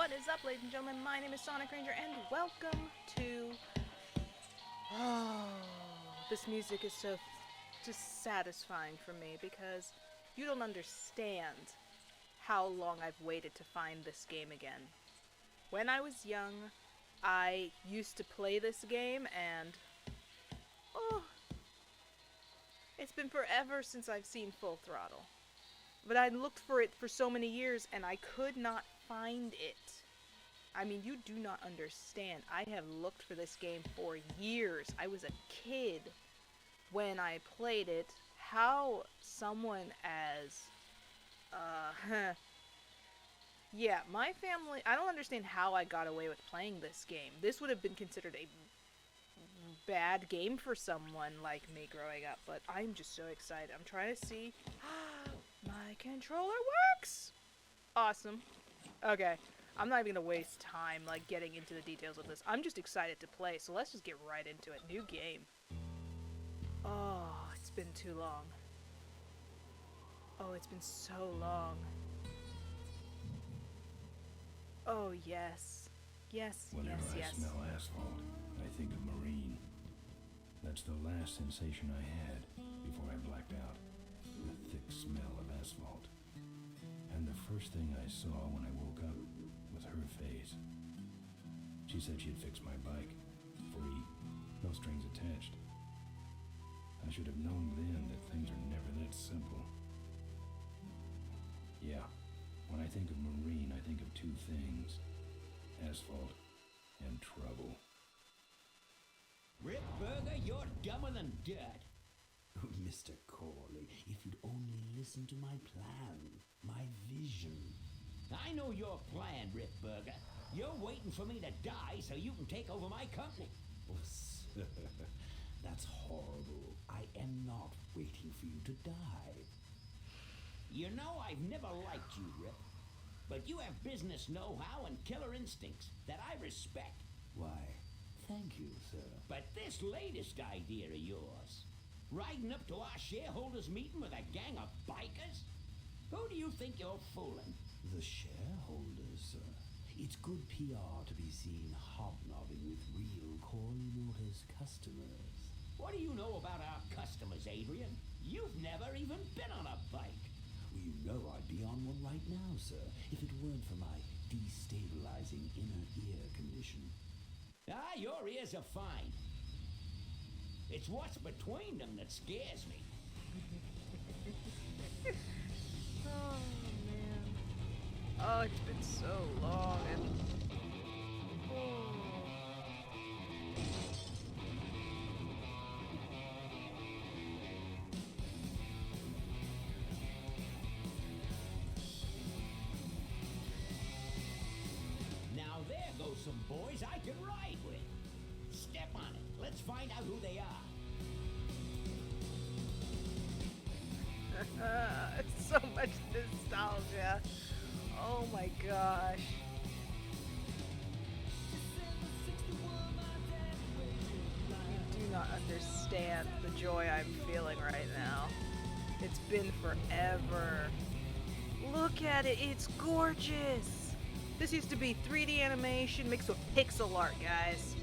What is up, ladies and gentlemen? My name is SonicRanger, and welcome to... Oh, this music is so just satisfying for me because you don't understand how long I've waited to find this game again. When I was young, I used to play this game, and it's been forever since I've seen Full Throttle. But I looked for it for so many years, and I could not find it. I mean, you do not understand. I have looked for this game for years. I was a kid when I played it. How someone as... yeah, my family... I don't understand how I got away with playing this game. This would have been considered a bad game for someone like me growing up, but I'm just so excited. I'm trying to see... My controller works! Awesome. Okay. I'm not even gonna waste time, like, getting into the details of this. I'm just excited to play, so let's just get right into it. New game. Oh, it's been too long. Oh, it's been so long. Oh, yes. Yes, Whenever yes. I smell asphalt, I think of marine. That's the last sensation I had before I blacked out. The thick smell of asphalt. And the first thing I saw when I woke up was her face. She said she'd fix my bike. Free. No strings attached. I should have known then that things are never that simple. Yeah. When I think of marine, I think of two things. Asphalt and trouble. Rip Burger, you're dumber than dirt. Mr. Corley, if you'd only listen to my plan, my vision. I know your plan, Rip Burger. You're waiting for me to die so you can take over my company. Oh, sir, that's horrible. I am not waiting for you to die. You know I've never liked you, Rip. But you have business know-how and killer instincts that I respect. Why, thank you, sir. But this latest idea of yours, riding up to our shareholders meeting with a gang of bikers? Who do you think you're fooling? The shareholders, sir. It's good PR to be seen hobnobbing with real Corley Motors customers. What do you know about our customers, Adrian? You've never even been on a bike. Well, you know I'd be on one right now, sir, if it weren't for my destabilizing inner ear condition. Ah, your ears are fine. It's what's between them that scares me. Oh, man. Oh, it's been so long, and... Oh. Now there goes some boys I can ride with. Step on it. Let's find out who they are. So much nostalgia. Oh my gosh. You do not understand the joy I'm feeling right now. It's been forever. Look at it, it's gorgeous. This used to be 3D animation mixed with pixel art, guys.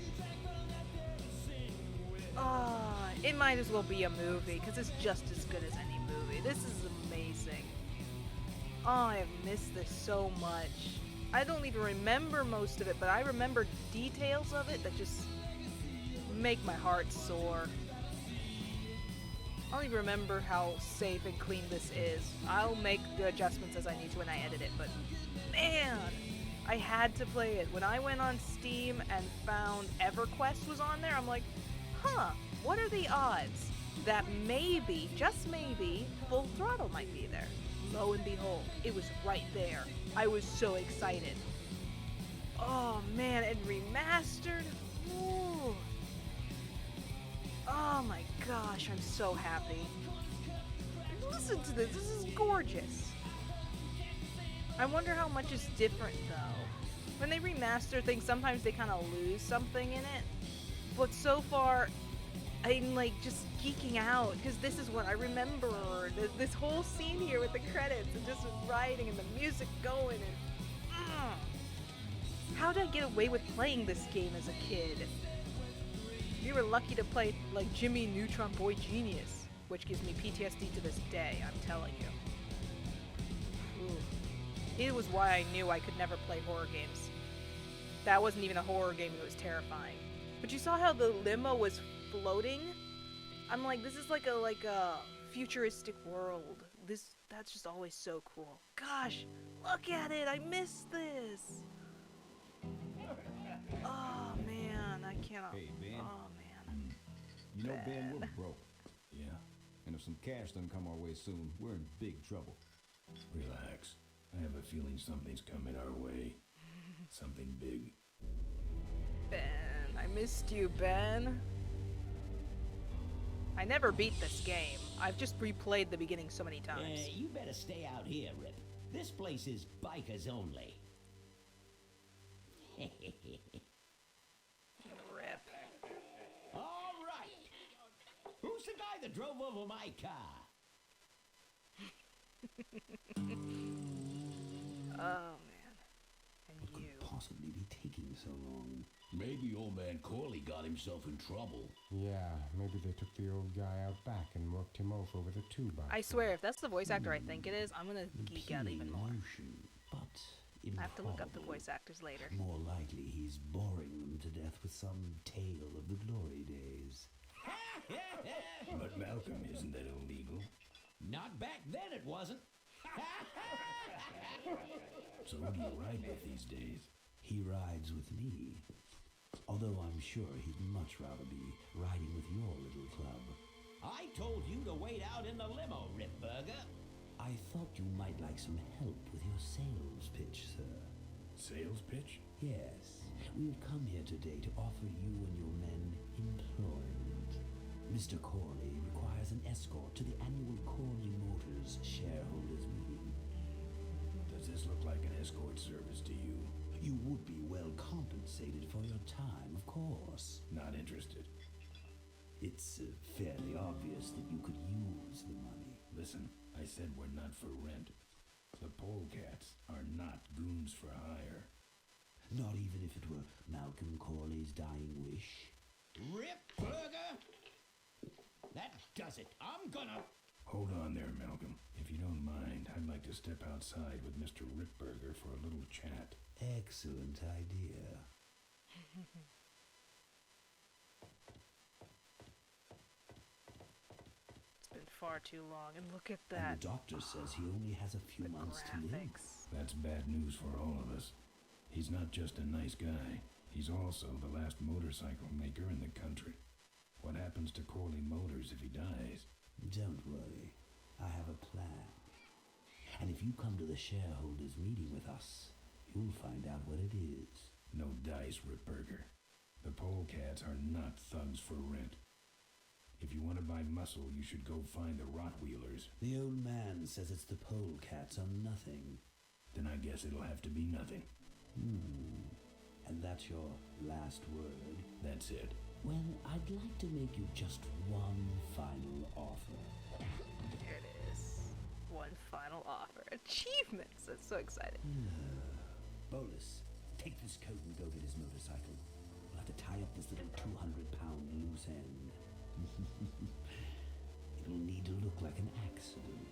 It might as well be a movie, because it's just as good as any movie. This is amazing. Oh, I have missed this so much. I don't even remember most of it, but I remember details of it that just make my heart soar. I don't even remember how safe and clean this is. I'll make the adjustments as I need to when I edit it, but man, I had to play it. When I went on Steam and found EverQuest was on there, I'm like, huh, what are the odds that maybe, just maybe, Full Throttle might be there? Lo and behold, it was right there. I was so excited. Oh man, and remastered? Ooh. Oh my gosh, I'm so happy. Listen to this, this is gorgeous. I wonder how much is different though. When they remaster things, sometimes they kind of lose something in it. But so far, I'm like just geeking out because this is what I remember. This whole scene here with the credits and just writing and the music going and did I get away with playing this game as a kid? We were lucky to play like Jimmy Neutron Boy Genius, which gives me PTSD to this day, I'm telling you. Ooh. It was why I knew I could never play horror games. That wasn't even a horror game, it was terrifying. But you saw how the limo was floating? I'm like, this is like a futuristic world. That's just always so cool. Gosh, look at it, I missed this. Oh man, I cannot. Hey, Ben. Oh man. You know, Ben, Ben. we're broke. Yeah? And if some cash doesn't come our way soon, we're in big trouble. Relax. I have a feeling something's coming our way. Something big. Ben, I missed you, Ben. I never beat this game. I've just replayed the beginning so many times. You better stay out here, Rip. This place is bikers only. Rip. All right. Who's the guy that drove over my car? Oh man. And What you. could possibly be taking so long? Maybe old man Corley got himself in trouble. Yeah, maybe they took the old guy out back and worked him over with a 2x4. I swear, if that's the voice actor I think it is, I'm gonna geek out even more. Notion, but I have to look up the improbable. voice actors later. More likely he's boring them to death with some tale of the glory days. But Malcolm, isn't that illegal? Not back then it wasn't. So who do you ride with these days? He rides with me. Although I'm sure he'd much rather be riding with your little club. I told you to wait out in the limo, Ripburger. I thought you might like some help with your sales pitch, sir. Sales pitch? Yes, we have come here today to offer you and your men employment. Mr. Corley requires an escort to the annual Corley Motors shareholders meeting. Does this look like an escort service to you? You would be well compensated for your time, of course. Not interested. It's fairly obvious that you could use the money. Listen, I said we're not for rent. The polecats are not goons for hire. Not even if it were Malcolm Corley's dying wish. Ripburger? That does it. I'm gonna... Hold on there, Malcolm. If you don't mind, I'd like to step outside with Mr. Ripburger for a little chat. Excellent idea. It's been far too long, and look at And that. the doctor says he only has a few The months to live. graphics. That's bad news for all of us. He's not just a nice guy. He's also the last motorcycle maker in the country. What happens to Corley Motors if he dies? Don't worry. I have a plan. And if you come to the shareholders meeting with us, you'll find out what it is. No dice, Ripburger. The polecats are not thugs for rent. If you want to buy muscle, you should go find the Rottweilers. The old man says it's the polecats or nothing. Then I guess it'll have to be nothing. And that's your last word? That's it. Well, I'd like to make you just one final offer. Here it is. One final offer. Achievements! That's so exciting. Bolus, take this coat and go get his motorcycle. We'll have to tie up this little 200-pound loose end. It'll need to look like an accident.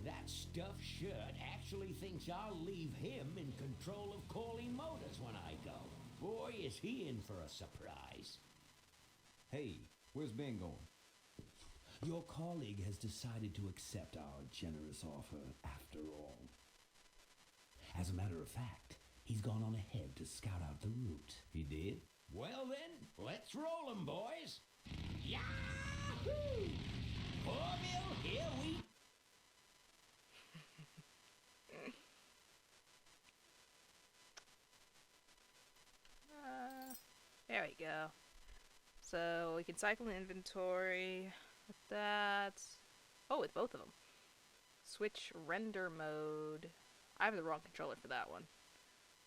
That stuffed shirt actually thinks I'll leave him in control of Corley Motors when I go. Boy, is he in for a surprise. Hey, where's Ben going? Your colleague has decided to accept our generous offer after all. As a matter of fact, he's gone on ahead to scout out the route. He did? Well then, let's roll 'em, boys. Yahoo! Corville, here we... There we go. So we can cycle in inventory with that. Oh, with both of them. Switch render mode. I have the wrong controller for that one.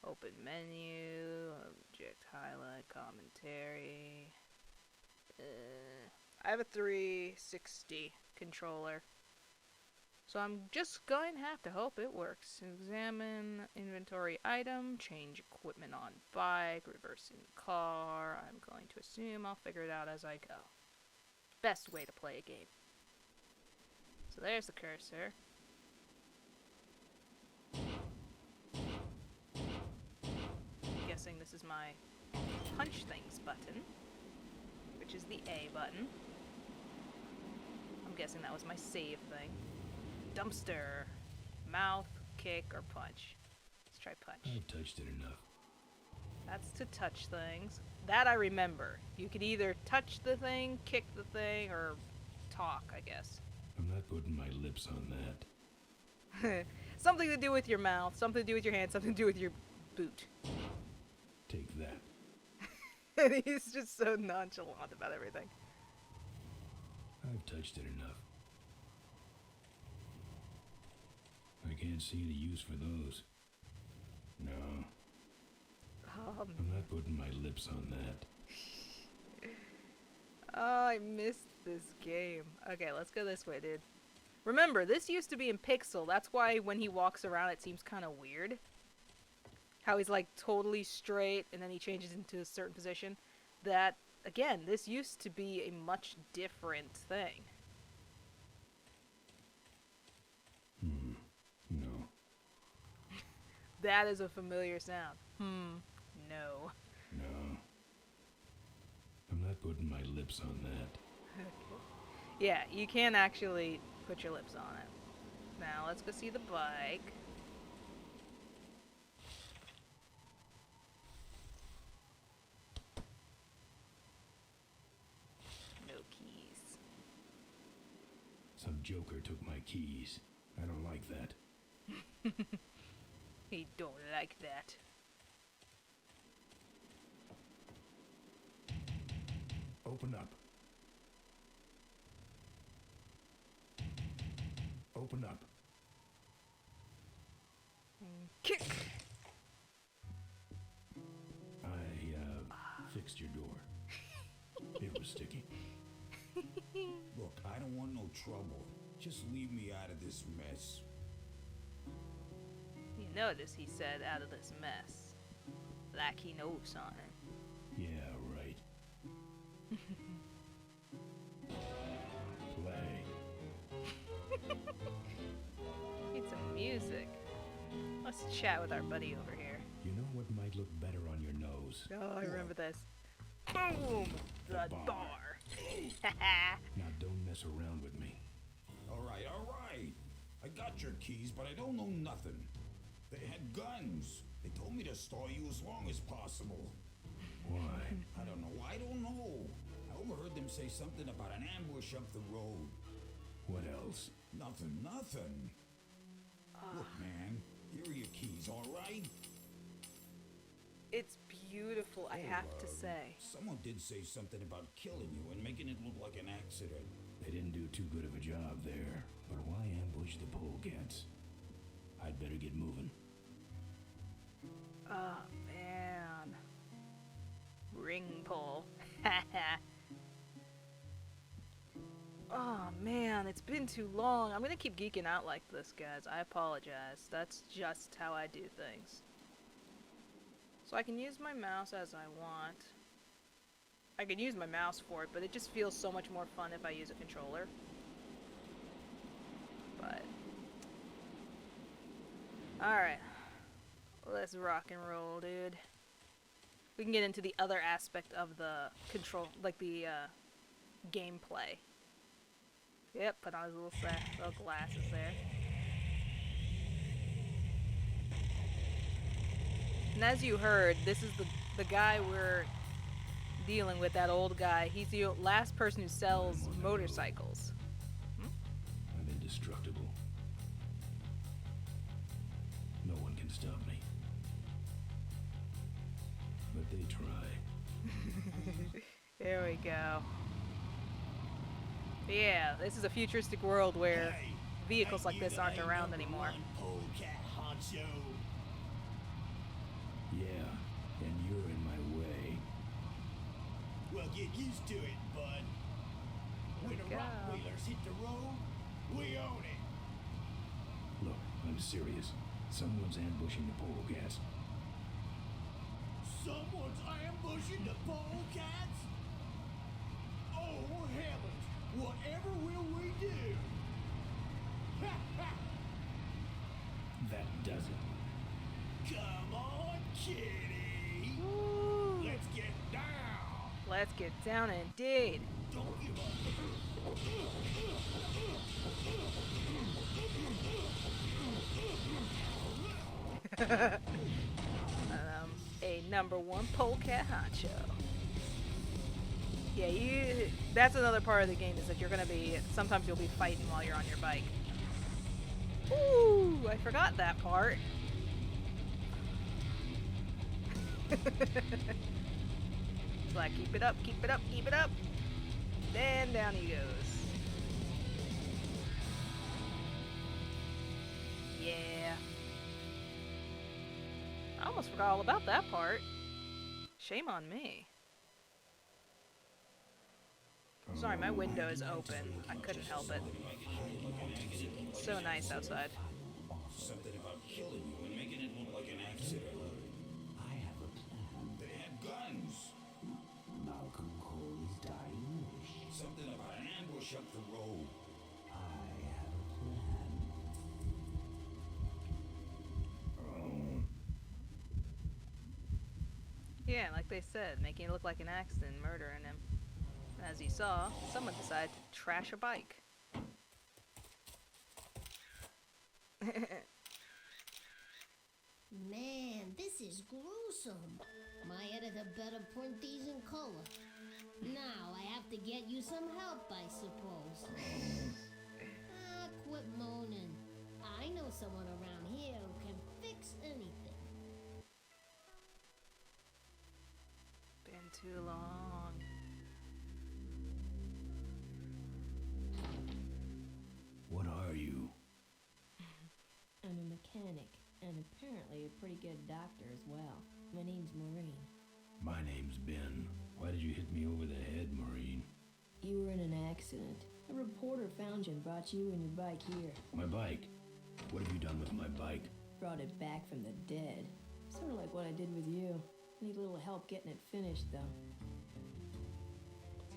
Open menu, object highlight, commentary. I have a 360 controller. So I'm just going to have to hope it works. Examine inventory item, change equipment on bike, reversing car. I'm going to assume I'll figure it out as I go. Best way to play a game. So there's the cursor. I'm guessing this is my punch things button, which is the A button. I'm guessing that was my save thing. Dumpster. Mouth, kick, or punch. Let's try punch. I've touched it enough. That's to touch things. That I remember. You could either touch the thing, kick the thing, or talk, I guess. I'm not putting my lips on that. Something to do with your mouth, something to do with your hand, something to do with your boot. Take that. And he's just so nonchalant about everything. I've touched it enough. I can't see any use for those. No. I'm not putting my lips on that. Oh, I missed this game. Okay, let's go this way, dude. Remember, this used to be in pixel. That's why when he walks around, it seems kind of weird. How he's like totally straight, and then he changes into a certain position. That, again, this used to be a much different thing. No. That is a familiar sound. No. No. I'm not putting my lips on that. Yeah, you can actually put your lips on it. Now, let's go see the bike. No keys. Some joker took my keys. I don't like that. He don't like that. Open up. Open up. Kick! I fixed your door. It was sticky. Look, I don't want no trouble. Just leave me out of this mess. You notice he said out of this mess. Like he knows something. Yeah, right. Play. Need some music. Let's chat with our buddy over here. You know what might look better on your nose? Oh, I remember this. Boom! The bar. bar. Now don't mess around with me. All right. I got your keys, but I don't know nothing. They had guns. They told me to stall you as long as possible. Why? I don't know. I overheard them say something about an ambush up the road. What else? Nothing. Look, man, here are your keys, all right? It's beautiful, I have to say. Someone did say something about killing you and making it look like an accident. They didn't do too good of a job there. But why ambush the polecats? I'd better get moving. Oh, man. Ring pull. Oh, man, it's been too long. I'm gonna keep geeking out like this, guys. I apologize. That's just how I do things. So I can use my mouse as I want. I can use my mouse for it, but it just feels so much more fun if I use a controller. But... alright. Let's rock and roll, dude. We can get into the other aspect of the control, like the gameplay. Yep, put on his little glasses there. And as you heard, this is the guy we're dealing with, that old guy. He's the last person who sells motorcycles. I'm indestructible. No one can stop me. But they try. There we go. Yeah, this is a futuristic world where vehicles like this aren't around anymore. Yeah, and you're in my way. Well, get used to it, bud. When the go. Rottweilers hit the road, we own it. I'm serious. Someone's ambushing the polecats. Someone's ambushing the polecats? Oh, heavens! Whatever will we do? That does it. Come on, kitty! Woo. Let's get down! Let's get down indeed. Don't give up! A #1 polecat honcho. Yeah, that's another part of the game is that you're gonna be, sometimes you'll be fighting while you're on your bike. Ooh, I forgot that part. It's like, keep it up, keep it up, keep it up. Then down he goes. Yeah. I almost forgot all about that part. Shame on me. Sorry, my window is open. I couldn't help it. So nice outside. Something about killing you and making it look like an accident. I have a plan. They had guns. Malcolm Corley's dying wish. Something about an ambush up the road. I have a plan. Yeah, like they said, making it look like an accident, murdering him. As you saw, someone decided to trash a bike. Man, this is gruesome. My editor better print these in color. Now I have to get you some help, I suppose. Quit moaning. I know someone around here who can fix anything. Been too long. What are you? I'm a mechanic, and apparently a pretty good doctor as well. My name's Maureen. My name's Ben. Why did you hit me over the head, Maureen? You were in an accident. A reporter found you and brought you and your bike here. My bike? What have you done with my bike? Brought it back from the dead. Sort of like what I did with you. Need a little help getting it finished, though.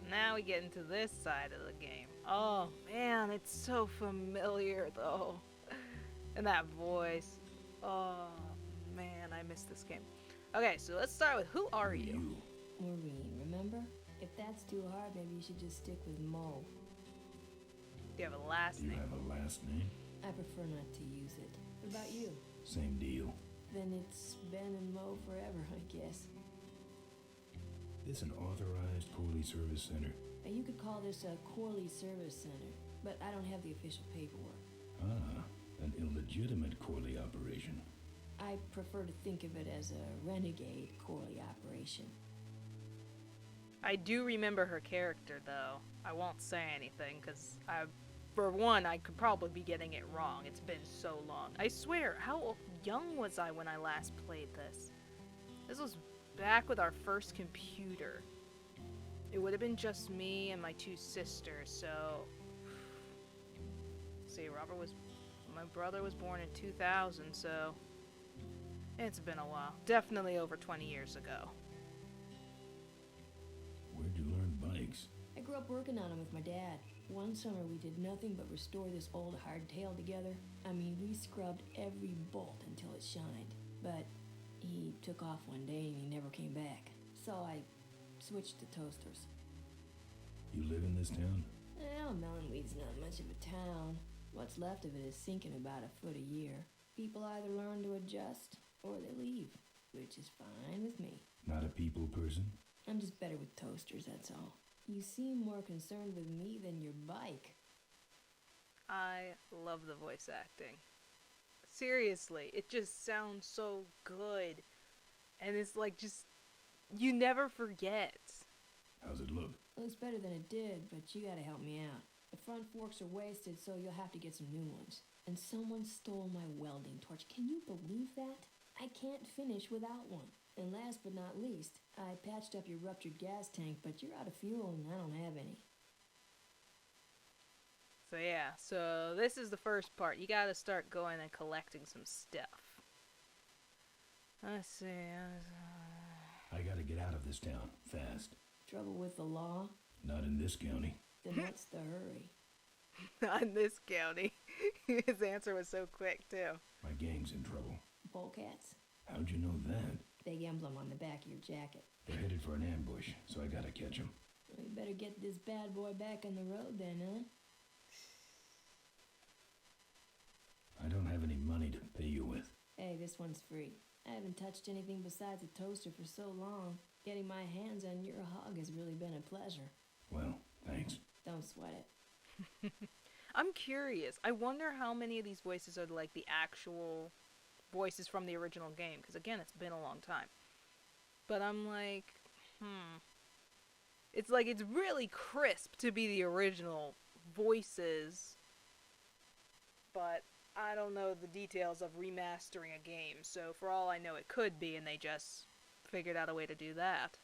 Now we get into this side of the game. Oh man, it's so familiar though. And that voice. Oh man, I miss this game. Okay, so let's start with who are you? Maureen, remember? If that's too hard, maybe you should just stick with Mo. Do you have a last Do you name? have a last name? I prefer not to use it. What about you? Same deal. Then it's Ben and Mo forever, I guess. This an authorized Corley Service Center? You could call this a Corley Service Center, but I don't have the official paperwork. Ah, an illegitimate Corley operation. I prefer to think of it as a renegade Corley operation. I do remember her character though. I won't say anything because for one, I could probably be getting it wrong. It's been so long. I swear, how young was I when I last played this? This was back with our first computer. It would have been just me and my two sisters, so... See, my brother was born in 2000, so... It's been a while. Definitely over 20 years ago. Where'd you learn bikes? I grew up working on them with my dad. One summer we did nothing but restore this old hardtail together. I mean, we scrubbed every bolt until it shined. But he took off one day and he never came back. So I switched to toasters. You live in this town? Well, Melonweed's not much of a town. What's left of it is sinking about a foot a year. People either learn to adjust or they leave, which is fine with me. Not a people person? I'm just better with toasters, that's all. You seem more concerned with me than your bike. I love the voice acting. Seriously, it just sounds so good. And it's like just, you never forget. How's it look? It looks better than it did, but you gotta help me out. The front forks are wasted, so you'll have to get some new ones. And someone stole my welding torch. Can you believe that? I can't finish without one. And last but not least, I patched up your ruptured gas tank, but you're out of fuel and I don't have any. So yeah, so this is the first part. You gotta start going and collecting some stuff. Let's see. I gotta get out of this town, fast. Trouble with the law? Not in this county. Then what's the hurry? Not in this county. His answer was so quick, too. My gang's in trouble. Polecats? How'd you know that? Big emblem on the back of your jacket. They're headed for an ambush, so I gotta catch them. Well, you better get this bad boy back on the road then, huh? I don't have any money to pay you with. Hey, this one's free. I haven't touched anything besides a toaster for so long. Getting my hands on your hog has really been a pleasure. Well, thanks. Don't sweat it. I'm curious. I wonder how many of these voices are like the actual voices from the original game. Because again, it's been a long time. But I'm like, It's like, it's really crisp to be the original voices. But I don't know the details of remastering a game. So for all I know, it could be, and they just figured out a way to do that.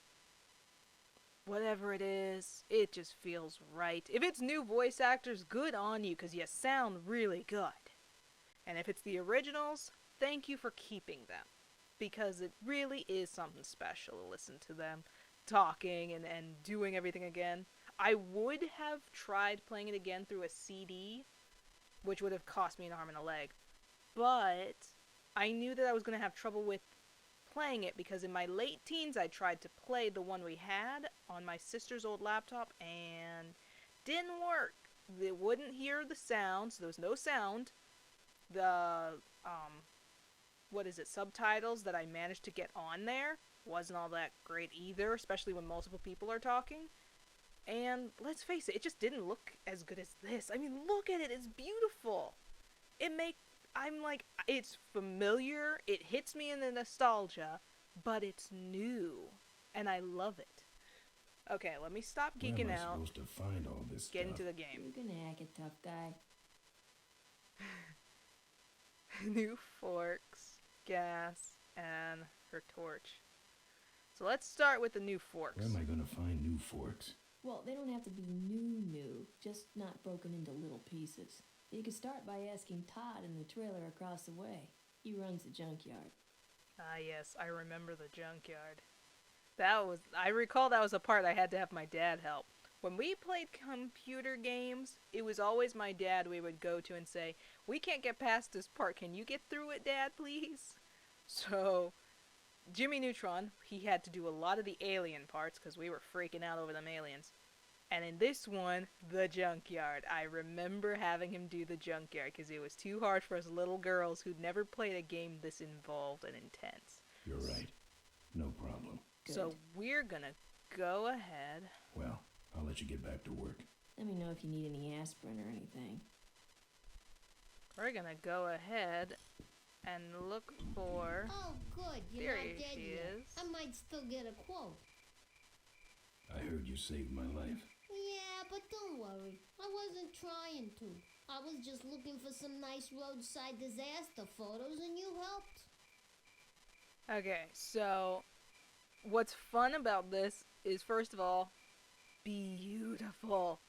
Whatever it is, it just feels right. If it's new voice actors, good on you, because you sound really good. And if it's the originals, thank you for keeping them. Because it really is something special to listen to them talking and doing everything again. I would have tried playing it again through a CD, which would have cost me an arm and a leg. But I knew that I was going to have trouble with playing it because in my late teens I tried to play the one we had on my sister's old laptop and didn't work. It wouldn't hear the sound, so there was no sound. The subtitles that I managed to get on there wasn't all that great either, especially when multiple people are talking. And let's face it, it just didn't look as good as this. I mean, look at it, it's beautiful. It's familiar, it hits me in the nostalgia, but it's new, and I love it. Okay, let me stop geeking Where am I out. supposed to find all this Get stuff? into the game. You're gonna act a tough guy. New forks, gas, and her torch. So let's start with the new forks. Where am I gonna find new forks? Well, they don't have to be new, just not broken into little pieces. You could start by asking Todd in the trailer across the way. He runs the junkyard. Ah, yes, I remember the junkyard. I recall that was a part I had to have my dad help. When we played computer games, it was always my dad we would go to and say, "We can't get past this part. Can you get through it, Dad, please?" So, Jimmy Neutron, he had to do a lot of the alien parts because we were freaking out over them aliens. And in this one, the junkyard. I remember having him do the junkyard because it was too hard for us little girls who'd never played a game this involved and intense. You're right. No problem. Good. So we're gonna go ahead. Well, I'll let you get back to work. Let me know if you need any aspirin or anything. We're gonna go ahead and look for... Oh, good. You're There not dead she yet. is. I might still get a quote. I heard you saved my life. Yeah, but don't worry. I wasn't trying to. I was just looking for some nice roadside disaster photos and you helped. Okay, so what's fun about this is, first of all, beautiful.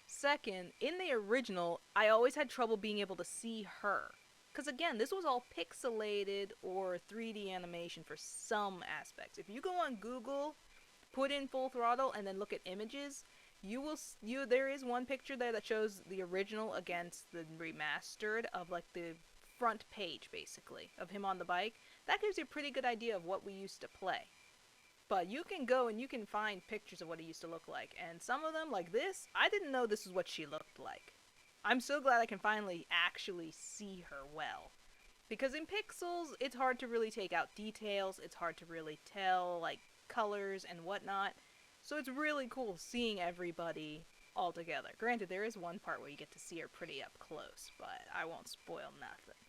Second, in the original, I always had trouble being able to see her. Because again, this was all pixelated or 3D animation for some aspects. If you go on Google, put in Full Throttle, and then look at images, there is one picture there that shows the original against the remastered of like the front page, basically, of him on the bike. That gives you a pretty good idea of what we used to play. But you can go and you can find pictures of what he used to look like. And some of them, like this, I didn't know this is what she looked like. I'm so glad I can finally actually see her well. Because in pixels, it's hard to really take out details, it's hard to really tell, like, colors and whatnot. So it's really cool seeing everybody all together. Granted, there is one part where you get to see her pretty up close, but I won't spoil nothing.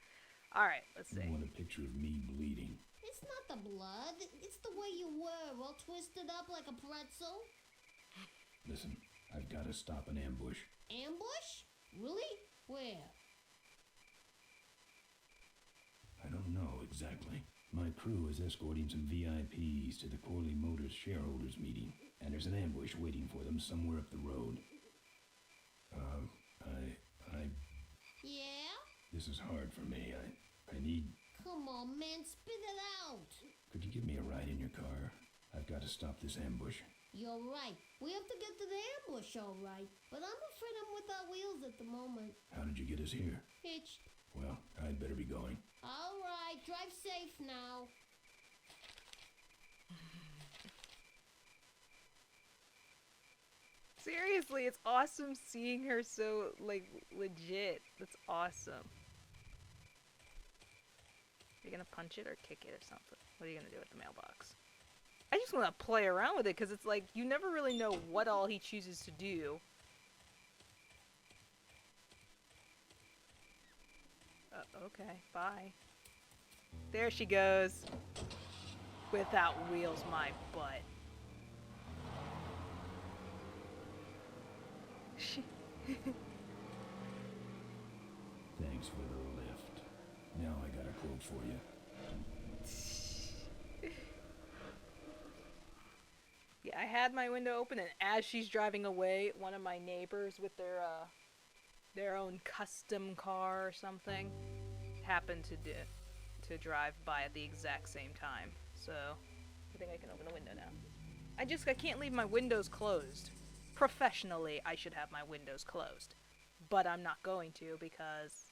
Alright, let's see. You want a picture of me bleeding? It's not the blood. It's the way you were, all twisted up like a pretzel. Listen, I've got to stop an ambush. Ambush? Really? Where? I don't know exactly. My crew is escorting some VIPs to the Corley Motors shareholders meeting, and there's an ambush waiting for them somewhere up the road. This is hard for me. I need... Come on, man, spit it out. Could you give me a ride in your car? I've got to stop this ambush. You're right. We have to get to the ambush, all right. But I'm afraid I'm without wheels at the moment. How did you get us here? Hitched. Well, I'd better be going. All right, drive safe now. Seriously, it's awesome seeing her so, like, legit. That's awesome. Are you gonna punch it or kick it or something? What are you gonna do with the mailbox? I just want to play around with it because it's like, you never really know what all he chooses to do. Okay, bye. There she goes. Without wheels, my butt. Thanks for the lift. Now I got a quote for you. Yeah, I had my window open, and as she's driving away, one of my neighbors with their own custom car or something happened to drive by at the exact same time. So I think I can open the window now. I can't leave my windows closed. Professionally, I should have my windows closed, but I'm not going to because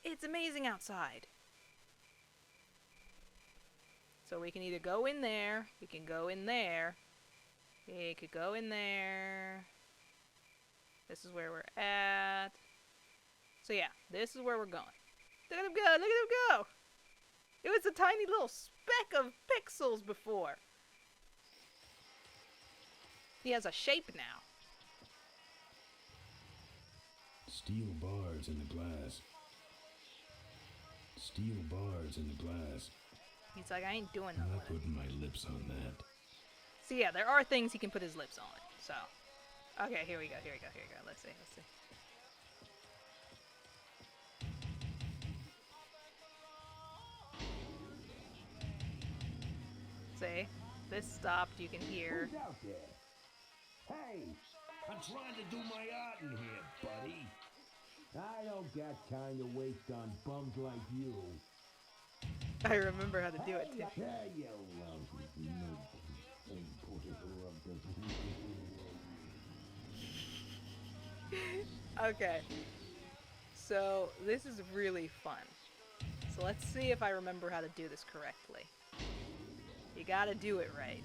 it's amazing outside. So we can either go in there, we can go in there, we could go in there. This is where we're at. So yeah, this is where we're going. Look at him go, look at him go! It was a tiny little speck of pixels before. He has a shape now. Steel bars in the glass. Steel bars in the glass. He's like, I ain't doing I'm nothing. not putting my lips on that. So yeah, there are things he can put his lips on. So, okay, here we go. Let's see. See, this stopped. You can hear. Who's out there? Hey, I'm trying to do my art in here, buddy. I don't got time to waste on bums like you. I remember how to do it too. Yeah, you lousy Okay, so this is really fun. So let's see if I remember how to do this correctly. You gotta do it right.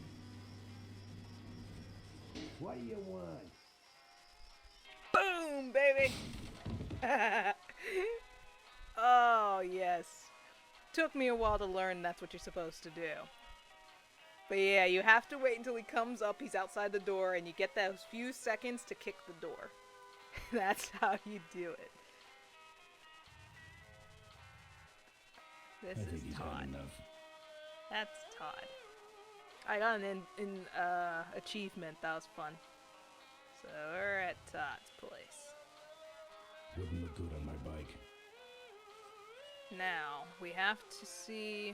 What do you want? Boom, baby! Oh, yes. Took me a while to learn that's what you're supposed to do. But yeah, you have to wait until he comes up, he's outside the door, and you get those few seconds to kick the door. That's how you do it. This I think is he's had Todd. enough. That's Todd. I got an achievement. That was fun. So we're at Todd's place. Wouldn't look good on my bike. Now, we have to see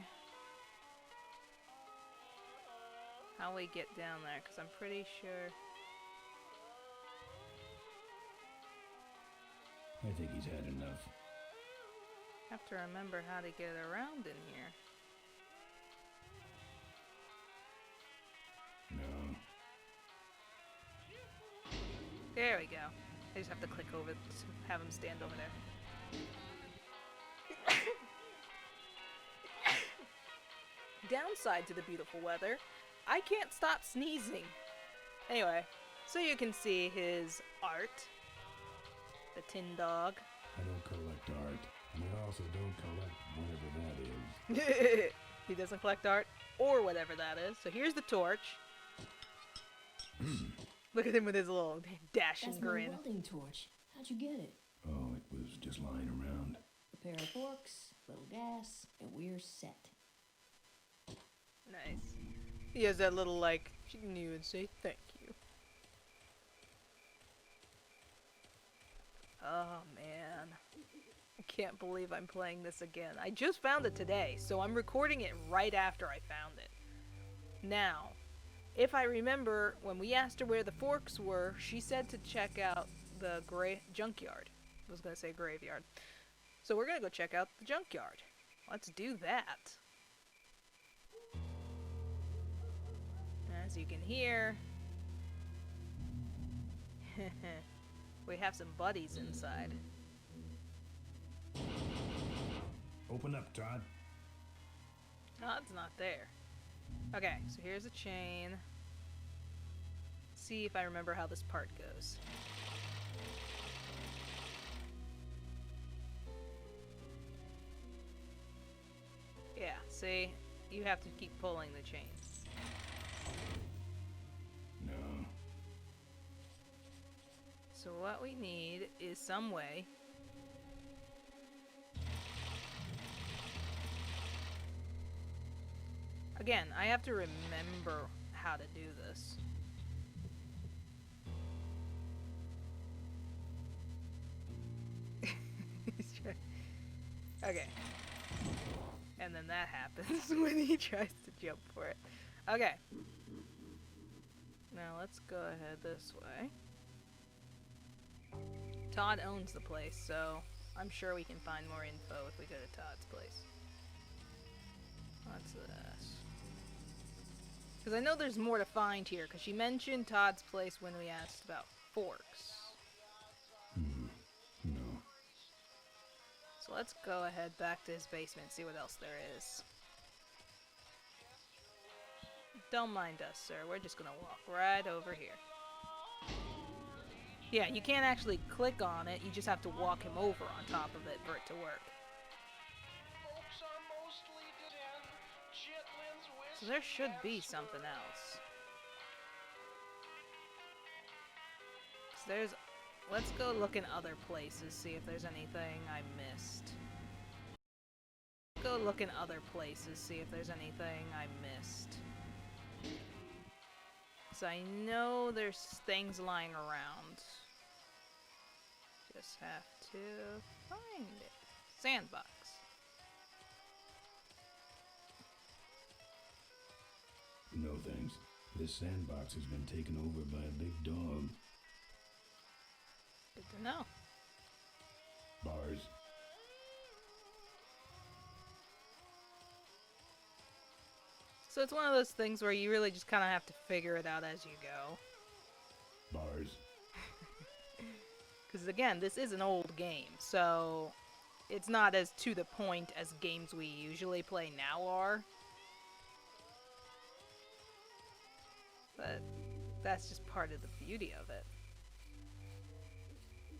how we get down there, because I'm pretty sure... I think he's had enough. have to remember how to get around in here. No. There we go. I just have to click over to have him stand over there. Downside to the beautiful weather, I can't stop sneezing. Anyway, so you can see his art. The tin dog. I don't collect art. And I also don't collect whatever that is. He doesn't collect art or whatever that is. So here's the torch. Look at him with his little dashing That's my grin. welding torch. How'd you get it? Oh, it was just lying around. A pair of forks, little gas, and we're set. Nice. He has that little, like, she can even say thank you. Oh, man. I can't believe I'm playing this again. I just found it today, so I'm recording it right after I found it. Now, if I remember, when we asked her where the forks were, she said to check out the junkyard. I was going to say graveyard. So we're gonna go check out the junkyard. Let's do that. As you can hear, we have some buddies inside. Open up, Todd. Todd's not there. Okay, so here's a chain. See if I remember how this part goes. Yeah, see? You have to keep pulling the chain. No. So what we need is some way again, I have to remember how to do this. Okay. And then that happens when he tries to jump for it. Okay. Now let's go ahead this way. Todd owns the place, so I'm sure we can find more info if we go to Todd's place. What's this? Because I know there's more to find here, because she mentioned Todd's place when we asked about forks. No. So let's go ahead back to his basement and see what else there is. Don't mind us, sir. We're just gonna walk right over here. Yeah, you can't actually click on it. You just have to walk him over on top of it for it to work. So there should be something else. 'Cause there's... Let's go look in other places, see if there's anything I missed. Go look in other places, see if there's anything I missed. So I know there's things lying around. Just have to find it. Sandbox. No thanks. This sandbox has been taken over by a big dog. Good to know. Bars. So it's one of those things where you really just kind of have to figure it out as you go. Bars. Because again, this is an old game, so it's not as to the point as games we usually play now are. But that's just part of the beauty of it.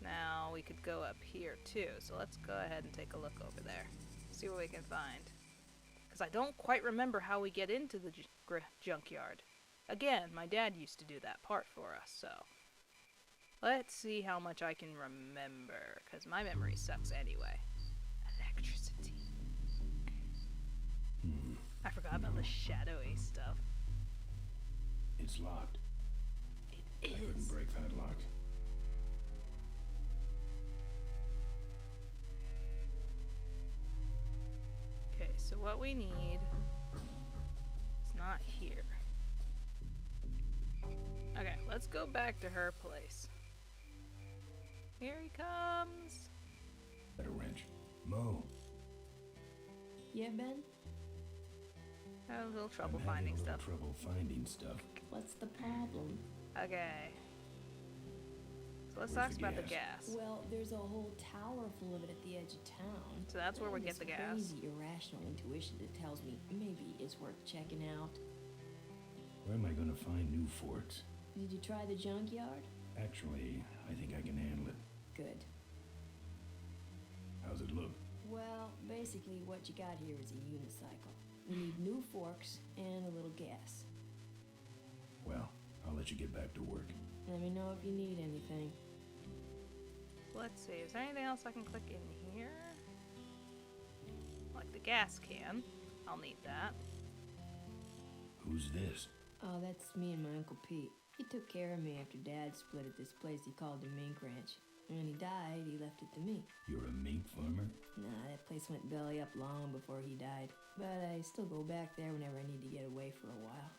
Now we could go up here too, so let's go ahead and take a look over there. See what we can find. Because I don't quite remember how we get into the junkyard. Again, my dad used to do that part for us, so... Let's see how much I can remember, because my memory sucks anyway. Electricity. I forgot about the shadowy stuff. It's locked. It I couldn't is. break that lock. Okay, so what we need is not here. Okay, let's go back to her place. Here he comes. At a wrench. Mo. Yeah, Ben? Had a little trouble I'm having finding a little stuff. trouble finding stuff. What's the problem? Okay. So let's Where's talk the about the gas? gas. Well, there's a whole tower full of it at the edge of town. So that's where we And get the this gas. Crazy irrational intuition that tells me maybe it's worth checking out. Where am I going to find new forks? Did you try the junkyard? Actually, I think I can handle it. Good. How's it look? Well, basically what you got here is a unicycle. We need new forks and a little gas. Well, I'll let you get back to work. Let me know if you need anything. Let's see, is there anything else I can click in here? Like the gas can. I'll need that. Who's this? Oh, that's me and my Uncle Pete. He took care of me after Dad split at this place he called the Mink Ranch. And when he died, he left it to me. You're a mink farmer? Nah, that place went belly up long before he died. But I still go back there whenever I need to get away for a while.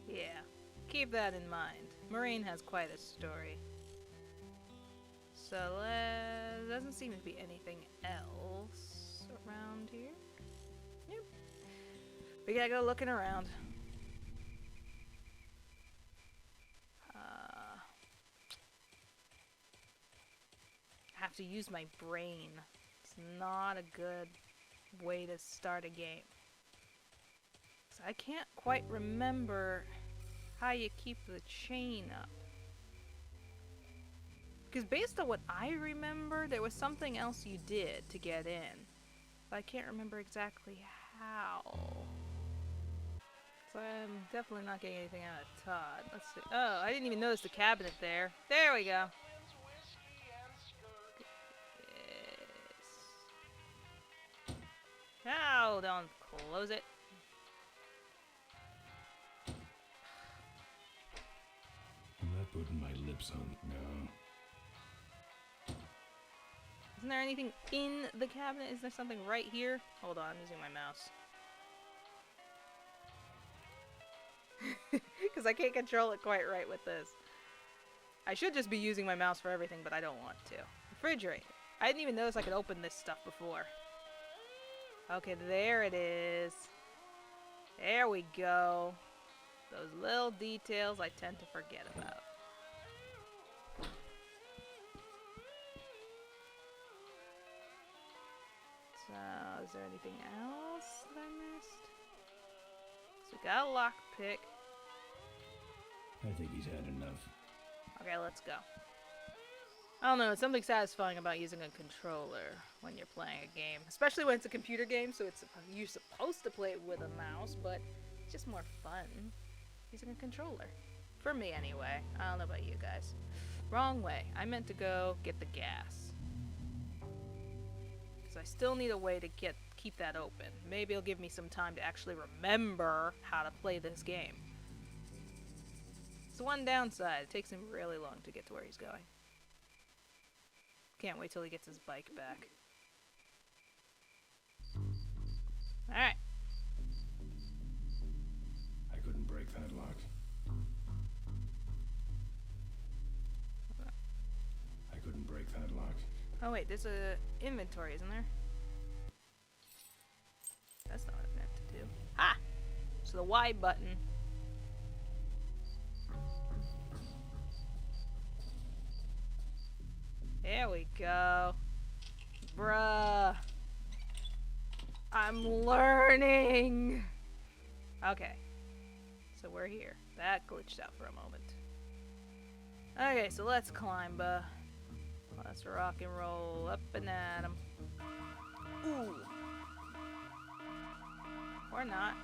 Yeah, keep that in mind. Maureen has quite a story. So doesn't seem to be anything else around here. Nope. We gotta go looking around. Have to use my brain. It's not a good way to start a game. So I can't quite remember how you keep the chain up. Because based on what I remember, there was something else you did to get in. But I can't remember exactly how. So I'm definitely not getting anything out of Todd. Let's see. Oh, I didn't even notice the cabinet there. There we go. Now, don't close it. I'm not putting my lips on. No. Isn't there anything in the cabinet? Is there something right here? Hold on, I'm using my mouse. Because I can't control it quite right with this. I should just be using my mouse for everything, but I don't want to. Refrigerator. I didn't even notice I could open this stuff before. Okay, there it is. There we go. Those little details I tend to forget about. So, is there anything else that I missed? So we got a lockpick. I think he's had enough. Okay, let's go. I don't know, it's something satisfying about using a controller when you're playing a game. Especially when it's a computer game, so you're supposed to play it with a mouse, but it's just more fun using a controller. For me, anyway. I don't know about you guys. Wrong way. I meant to go get the gas. Because I still need a way to keep that open. Maybe it'll give me some time to actually remember how to play this game. It's the one downside. It takes him really long to get to where he's going. Can't wait till he gets his bike back. Alright. I couldn't break that lock. I couldn't break that lock. Oh wait, there's a inventory, isn't there? That's not what I meant to do. Ha! So the Y button. There we go. Bruh. I'm learning. Okay. So we're here. That glitched out for a moment. Okay, so let's climb, let's rock and roll up and at 'em. Ooh. Or not.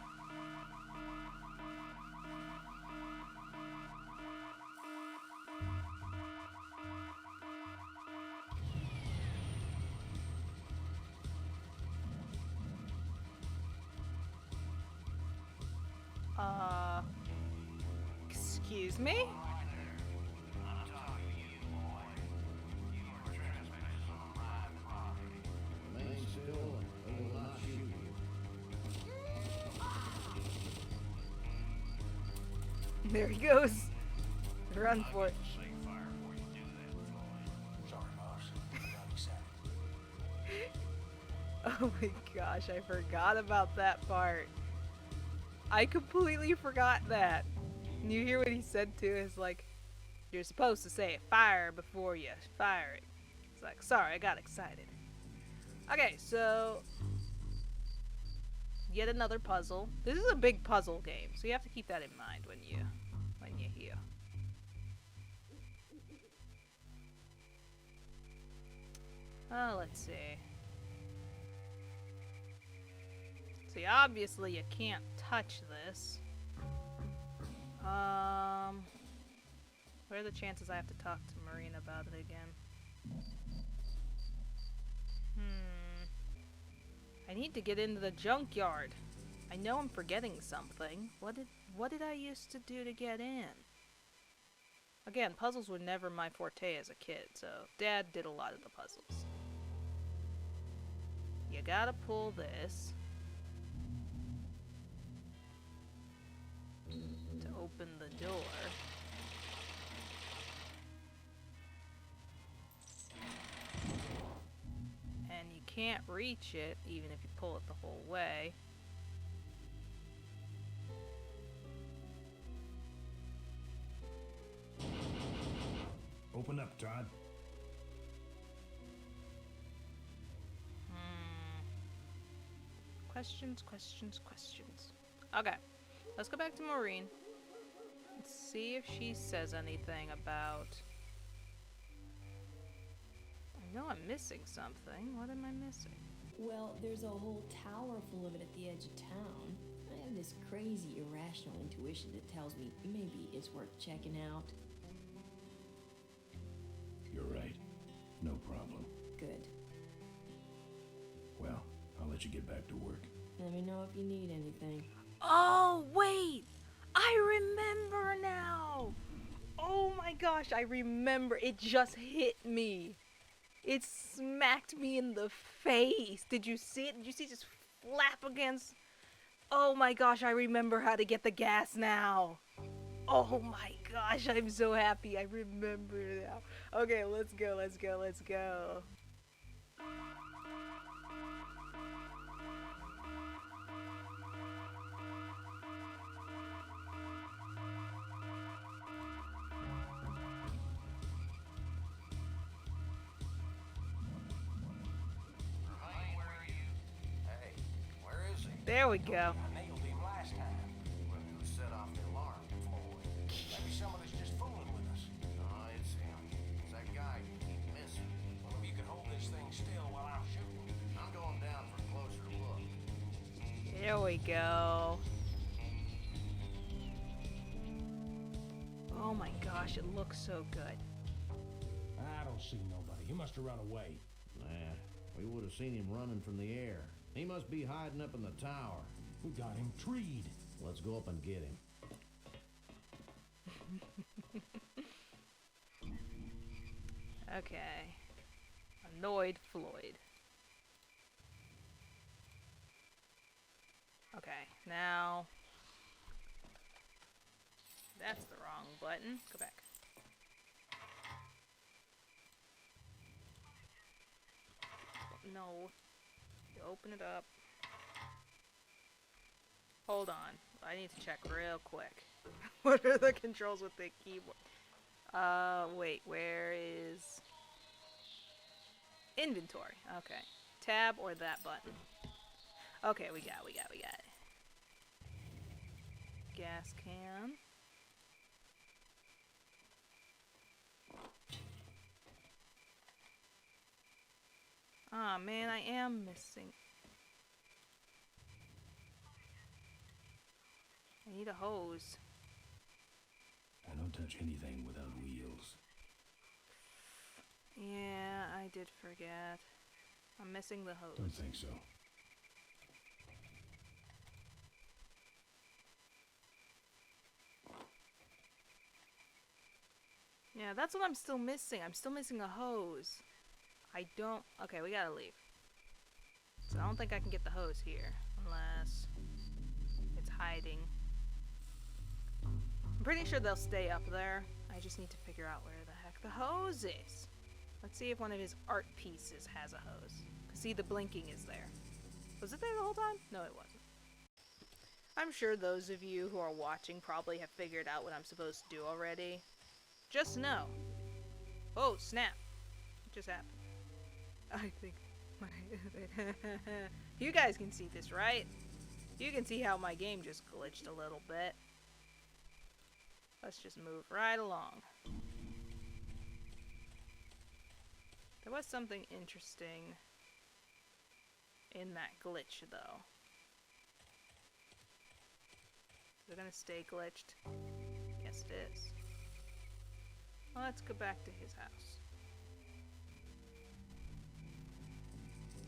Excuse me? There he goes. Run for it. Oh my gosh, I forgot about that part. I completely forgot that. And you hear what he said too, is like, you're supposed to say fire before you fire it. It's like, sorry, I got excited. Okay, so yet another puzzle. This is a big puzzle game, so you have to keep that in mind when you hear. Oh, let's see. See, obviously you can't touch this. What are the chances I have to talk to Marine about it again? I need to get into the junkyard. I know I'm forgetting something. What did I used to do to get in? Again, puzzles were never my forte as a kid, so Dad did a lot of the puzzles. You gotta pull this to open the door. can't reach it, even if you pull it the whole way. Open up, Todd. Questions, questions, questions. Okay, let's go back to Maureen. Let's see if she says anything about... I know I'm missing something. What am I missing? Well, there's a whole tower full of it at the edge of town. I have this crazy, irrational intuition that tells me maybe it's worth checking out. You're right. No problem. Good. Well, I'll let you get back to work. Let me know if you need anything. Oh, wait! I remember now! Oh my gosh, I remember. It just hit me. It smacked me in the face. Did you see it? Did you see it just flap against? Oh my gosh, I remember how to get the gas now. Oh my gosh, I'm so happy. I remember now. Okay, let's go, let's go, let's go. There we go. I nailed him last time. Well, who set off the alarm, Floyd? Maybe somebody's just fooling with us. No, it's him. It's that guy you keep missing. Well, if you could hold this thing still while I'm shooting. I'm going down for a closer look. There we go. Oh my gosh, it looks so good. I don't see nobody. He must have run away. Nah, we would have seen him running from the air. He must be hiding up in the tower. We got him treed. Let's go up and get him. Okay. Annoyed Floyd. Okay, now... That's the wrong button. Go back. No. You open it up. Hold on. I need to check real quick. What are the controls with the keyboard? Wait, where is... Inventory. Okay. Tab or that button. Okay, we got it. Gas can. Ah, man, I am missing. I need a hose. I don't touch anything without wheels. Yeah, I did forget. I'm missing the hose. Don't think so. Yeah, that's what I'm still missing. I'm still missing a hose. I don't... Okay, we gotta leave. So I don't think I can get the hose here. Unless it's hiding. I'm pretty sure they'll stay up there. I just need to figure out where the heck the hose is. Let's see if one of his art pieces has a hose. See, the blinking is there. Was it there the whole time? No, it wasn't. I'm sure those of you who are watching probably have figured out what I'm supposed to do already. Just know. Oh, snap. What just happened? I think my... You guys can see this, right? You can see how my game just glitched a little bit. Let's just move right along. There was something interesting in that glitch, though. Is it gonna stay glitched? Yes, it is. Well, let's go back to his house.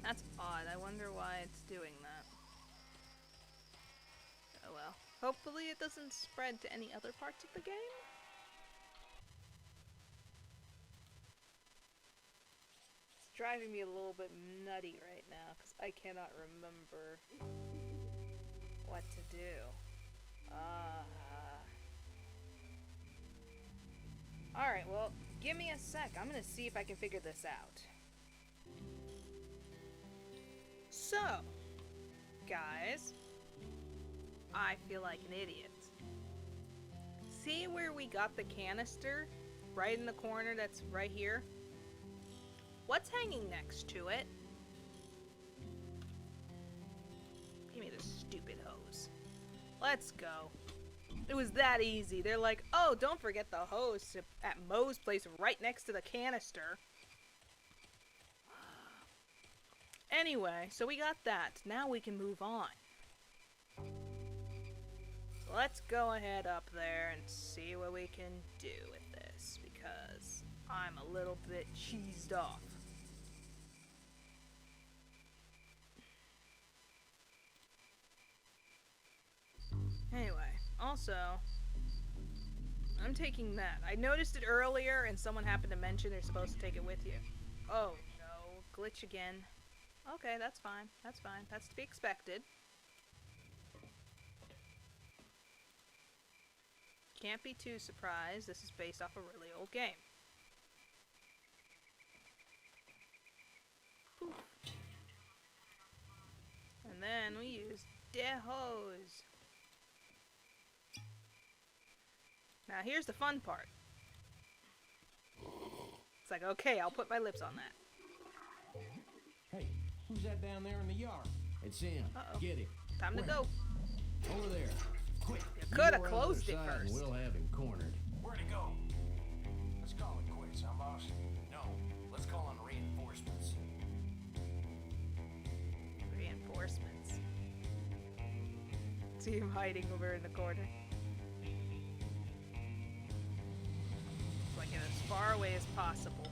That's odd. I wonder why it's doing that. Oh well. Hopefully it doesn't spread to any other parts of the game. It's driving me a little bit nutty right now because I cannot remember what to do. Alright, well, give me a sec. I'm gonna see if I can figure this out. So, guys, I feel like an idiot. See where we got the canister? Right in the corner that's right here? What's hanging next to it? Give me the stupid hose. Let's go. It was that easy. They're like, oh, don't forget the hose at Moe's place right next to the canister. Anyway, so we got that. Now we can move on. So let's go ahead up there and see what we can do with this, because I'm a little bit cheesed off. Anyway, also, I'm taking that. I noticed it earlier and someone happened to mention they're supposed to take it with you. Oh no, glitch again. Okay, that's fine. That's fine. That's to be expected. Can't be too surprised. This is based off a really old game. Poof. And then we use the hose. Now here's the fun part. It's like, okay, I'll put my lips on that. Hey, who's that down there in the yard? It's him. Uh-oh. Get him. Time to go. Over there. Quick. You could have closed it and first. we'll have him cornered. Where'd he go? Let's call it quits, huh, boss? No, let's call in reinforcements. Reinforcements. See him hiding over in the corner. So I get as far away as possible.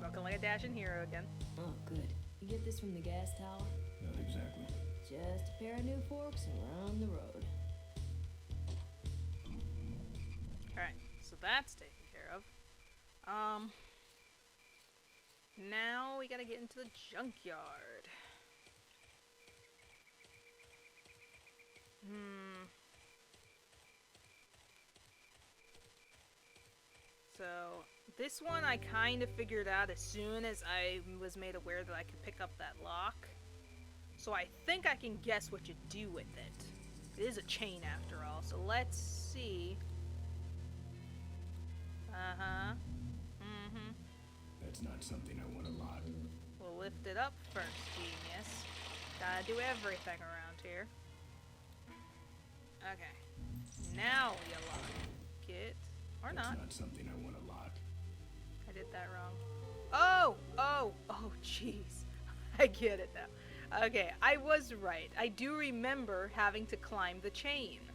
Looking like a dashing hero again. Oh, good. You get this from the gas tower? Not exactly. Just a pair of new forks and we're on the road. Alright, so that's taken care of. Now we gotta get into the junkyard. So, this one I kind of figured out as soon as I was made aware that I could pick up that lock. So I think I can guess what you do with it. It is a chain after all, so let's see. Uh-huh. Mm-hmm. That's not something I want to lock. We'll lift it up first, genius. Gotta do everything around here. Okay. Now you lock it. Or That's not. not something I want to lock. I did that wrong. Oh! Oh! Oh, jeez. I get it now. Okay, I was right. I do remember having to climb the chain.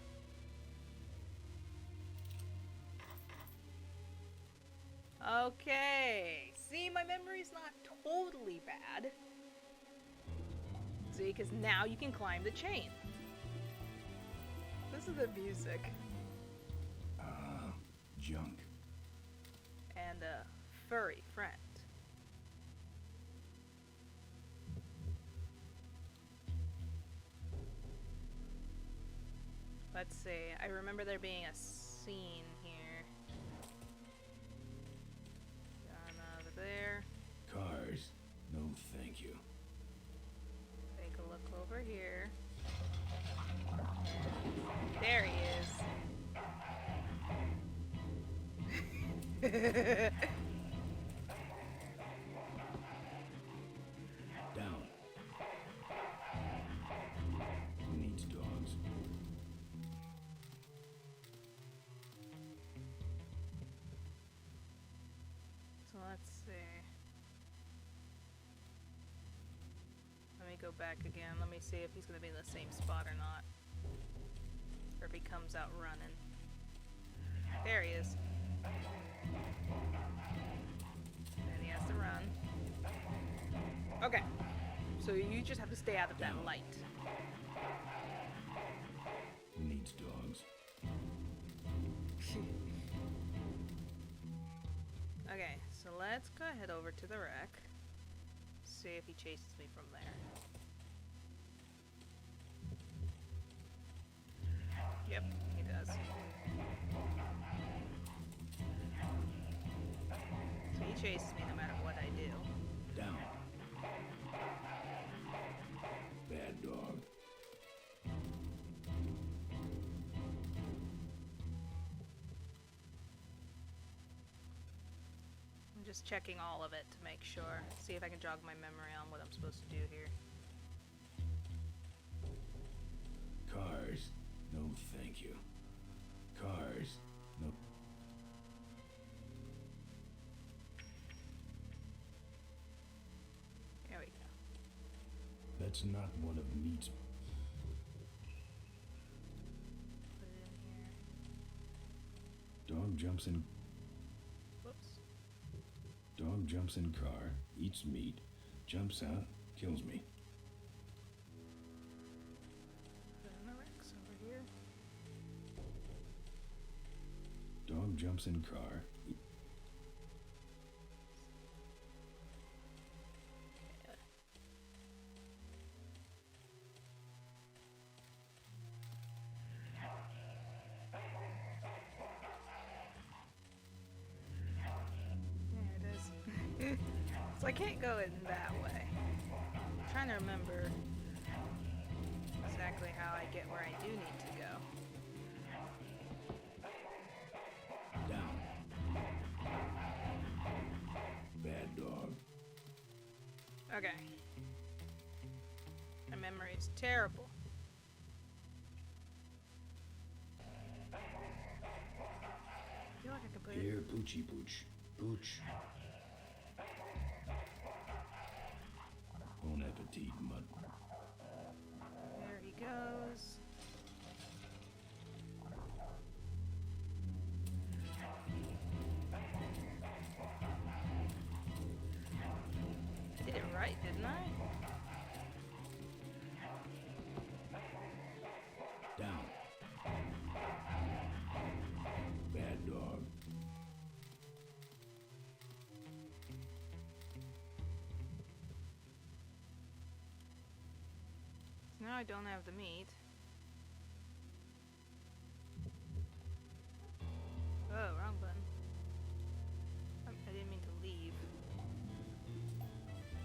Okay. See, my memory's not totally bad. See, because now you can climb the chain. This is the music. Junk. And a furry friend. Let's see. I remember there being a scene here. Gone over there. Cars. No, thank you. Take a look over here. There he is. Down. Who needs dogs? So let's see. Let me go back again. Let me see if he's going to be in the same spot or not. Or if he comes out running. There he is. Then he has to run. Okay. So you just have to stay out of that light. Who needs dogs? Okay, so let's go ahead over to the wreck. See if he chases me from there. Yep, he does. So he chases me no matter what I do. Down. just checking all of it to make sure. See if I can jog my memory on what I'm supposed to do here. Cars. No, thank you. Cars. No. There we go. That's not one of meat's. Put it in here. Dog jumps in. Whoops. Dog jumps in car, eats meat, jumps out, kills me. Put in the Rex over here. Dog jumps in car. There it is. So I can't go in that way. I'm trying to remember exactly how I get where I do need to go. Down. Bad dog. Okay. My memory is terrible. I feel like I could put it. Here, Poochie Pooch. Pooch. Bon appetit, mud. There he goes. Did it right, didn't I? Down. Bad dog. Now I don't have the meat. Oh, wrong button. I didn't mean to leave.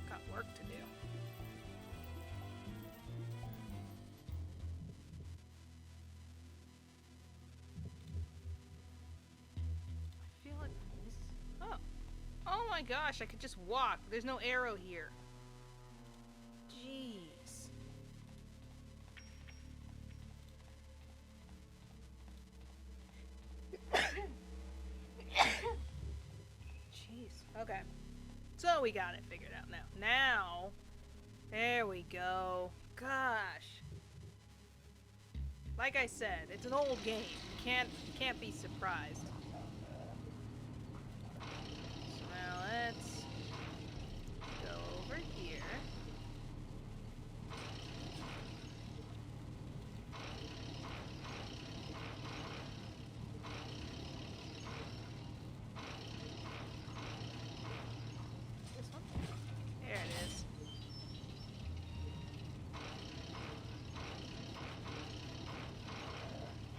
Got work to do. I feel like this. Oh. Oh my gosh, I could just walk. There's no arrow here. Jeez. Jeez. Okay. So we got it figured out now. Now, there we go. Gosh. Like I said, it's an old game. You can't be surprised. So now let's go over here. This one? There it is.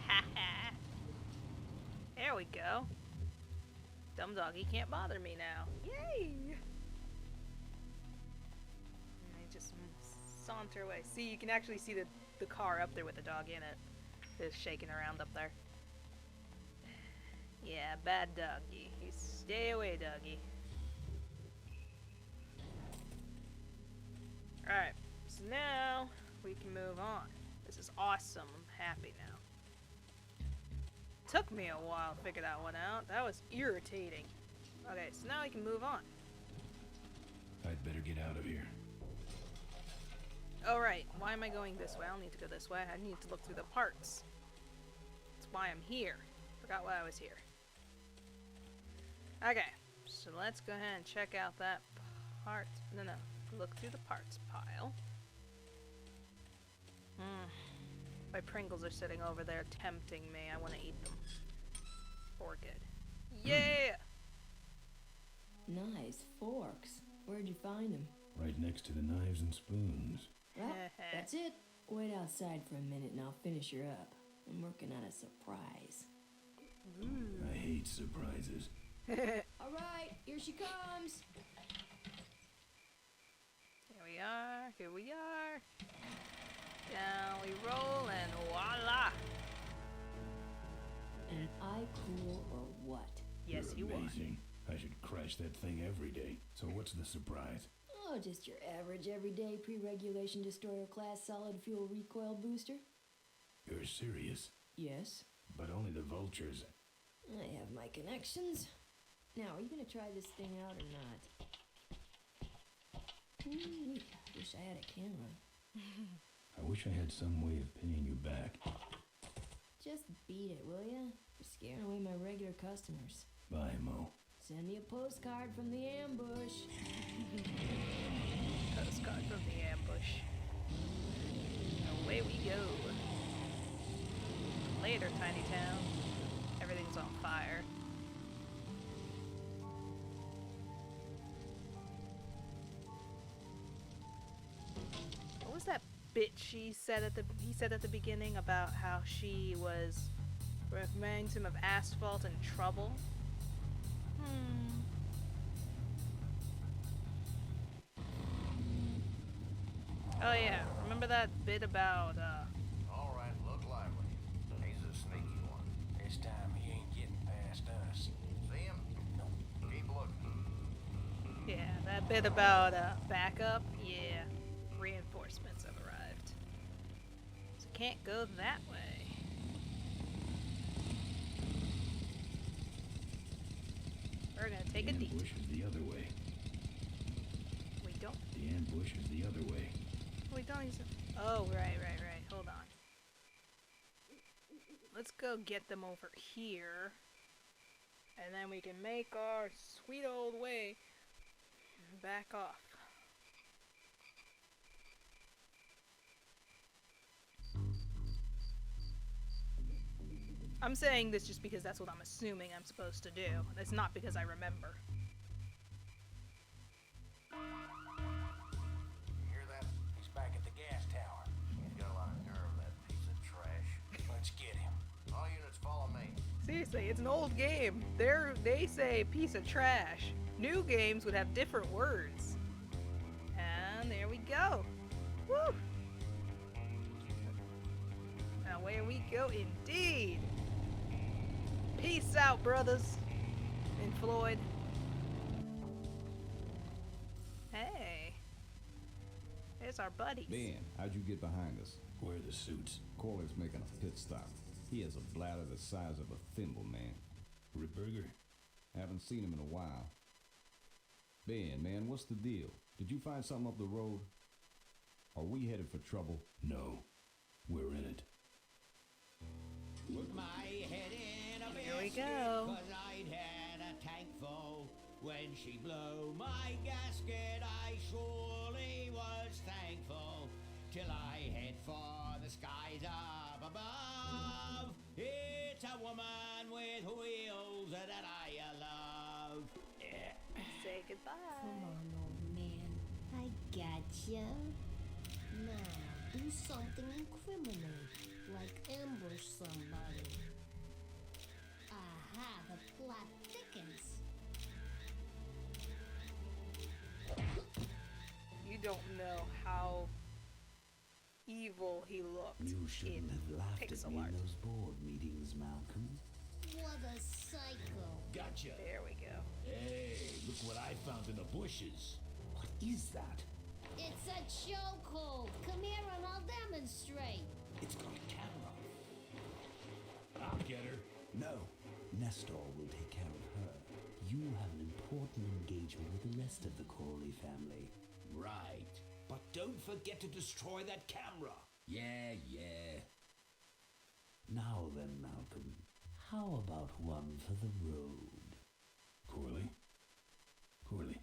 Haha. There we go. Dumb doggy can't bother me now. Yay! And I just saunter away. See, you can actually see the car up there with the dog in it. It's shaking around up there. Yeah, bad doggy. You stay away, doggy. Alright, so now we can move on. This is awesome. I'm happy now. Took me a while to figure that one out. That was irritating. Okay, so now we can move on. I'd better get out of here. Oh right, why am I going this way? I don't need to go this way. I need to look through the parts. That's why I'm here. Forgot why I was here. Okay, so let's go ahead and check out that part. No. Look through the parts pile. My Pringles are sitting over there tempting me. I want to eat them. For good. Yeah! Nice forks. Where'd you find them? Right next to the knives and spoons. Well, that's it. Wait outside for a minute and I'll finish her up. I'm working on a surprise. I hate surprises. All right, here she comes. Here we are. Down we roll and voila! Am I cool or what? Yes, You're you amazing. I should crash that thing every day. So what's the surprise? Oh, just your average everyday pre-regulation destroyer class solid fuel recoil booster. You're serious? Yes. But only the vultures. I have my connections. Now, are you gonna try this thing out or not? Ooh, I wish I had a camera. I wish I had some way of pinning you back. Just beat it, will ya? You're scaring away my regular customers. Bye, Mo. Send me a postcard from the ambush. Postcard from the ambush. Away we go. Later, tiny town. Everything's on fire. What was that bit he said at the beginning about how she was reminds him of asphalt and trouble? Oh yeah, remember that bit about Alright, look lively. He's a sneaky one. This time he ain't getting past us. See him? No. Keep looking. yeah, that bit about backup? Yeah. Reinforcements have arrived. So can't go that way. We're gonna take a The detour. ambush is the other way. We don't. The ambush is the other way. We don't use it. Oh, right. Hold on. Let's go get them over here. And then we can make our sweet old way back off. I'm saying this just because that's what I'm assuming I'm supposed to do. It's not because I remember. You hear that? He's back at the gas tower. He's got a lot of nerve, that piece of trash. Let's get him. All units follow me. Seriously, it's an old game. They say piece of trash. New games would have different words. And there we go. Woo! Now where we go indeed. Peace out, brothers. And Floyd. Hey. There's our buddies. Ben, how'd you get behind us? Where are the suits? Corley's making a pit stop. He has a bladder the size of a thimble, man. Ripburger? Haven't seen him in a while. Ben, man, what's the deal? Did you find something up the road? Are we headed for trouble? No. We're in it. Put my head in a Here we basket, go. 'cause I'd had a tank full. When she blew my gasket, I surely was thankful. Till I head for the skies up above. It's a woman with wheels that I love. Say goodbye. Come on, old man. I gotcha. Now, do something incriminating, like ambush somebody. Aha, the plot thickens. You don't know how evil he looked You shouldn't in have laughed at pixel me art. in those board meetings, Malcolm. What a psycho. Gotcha. There we go. Hey, look what I found in the bushes. What is that? It's a chokehold. Come here and I'll demonstrate. It's got a camera. I'll get her. No. Nestor will take care of her. You have an important engagement with the rest of the Corley family. Right. But don't forget to destroy that camera. Yeah. Now then, Malcolm, how about one for the road? Corley? Corley.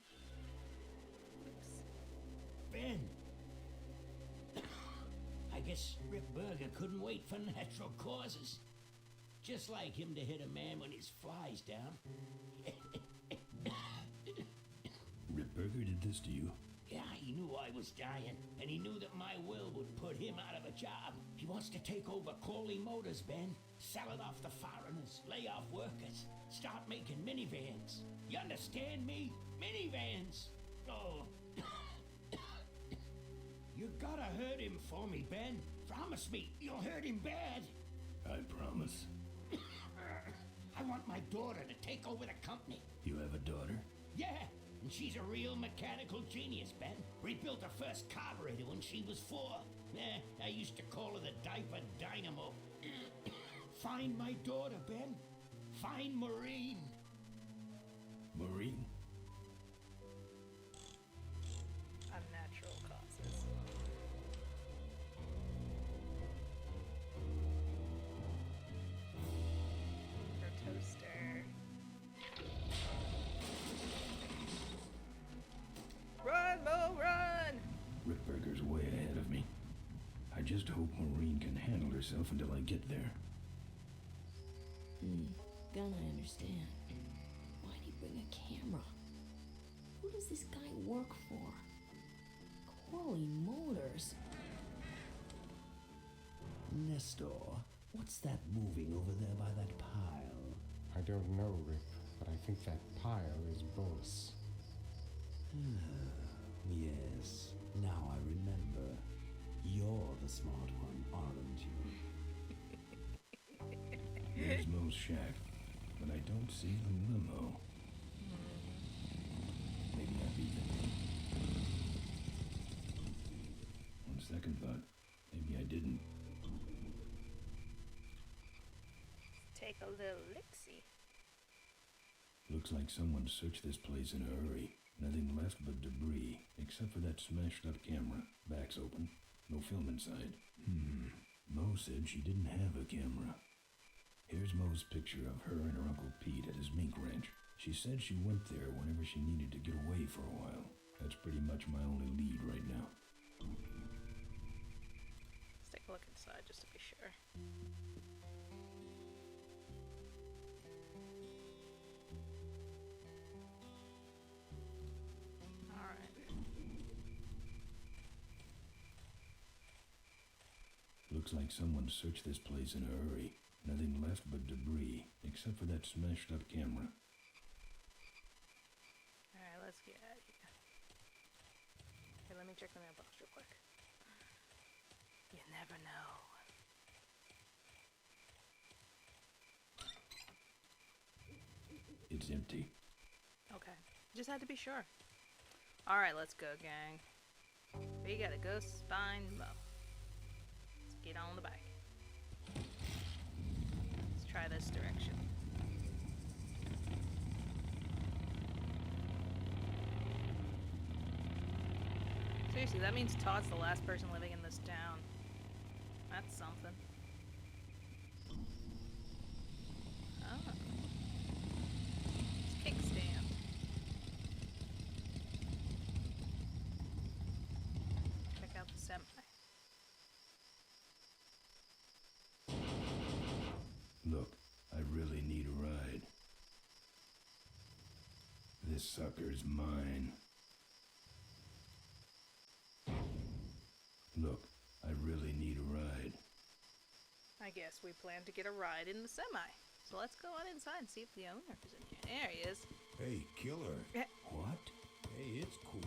Ben. I guess Rip Burger couldn't wait for natural causes. Just like him to hit a man when his fly's down. Ripburger did this to you? Yeah, he knew I was dying, and he knew that my will would put him out of a job. He wants to take over Corley Motors, Ben. Sell it off to foreigners, lay off workers, start making minivans. You understand me? Minivans! Oh. You gotta hurt him for me, Ben. Promise me you'll hurt him bad. I promise. I want my daughter to take over the company. You have a daughter? Yeah, and she's a real mechanical genius, Ben. Rebuilt her first carburetor when she was 4. I used to call her the diaper dynamo. Find my daughter, Ben. Find Maureen. Maureen? Unnatural causes. Her toaster. Run, Mo, run! Ripburger's way ahead of me. I just hope Maureen can handle herself until I get there. Gonna understand. Why'd he bring a camera? Who does this guy work for? Corley Motors. Nestor, what's that moving over there by that pile? I don't know, Rip, but I think that pile is Boris. Yes, now I remember. You're the smart one, aren't you? There's Mo's shack, but I don't see the limo. Maybe I beat it. On second thought, maybe I didn't. Take a little look-see. Looks like someone searched this place in a hurry. Nothing left but debris, except for that smashed up camera. Back's open. No film inside. Mo said she didn't have a camera. Here's Mo's picture of her and her Uncle Pete at his mink ranch. She said she went there whenever she needed to get away for a while. That's pretty much my only lead right now. Let's take a look inside just to be sure. Looks like someone searched this place in a hurry. Nothing left but debris, except for that smashed up camera. Alright, let's get out of here. Okay, let me check the mailbox real quick. You never know. It's empty. Okay, just had to be sure. Alright, let's go, gang. We gotta go find Mo. Let's get on the bike. Let's try this direction. Seriously, that means Todd's the last person living in this town. That's something. Oh. It's kickstand. Check out the semi. Look, I really need a ride. This sucker's mine. Look, I really need a ride. I guess we plan to get a ride in the semi. So let's go on inside and see if the owner is in here. There he is. Hey, killer. What? Hey, it's cool.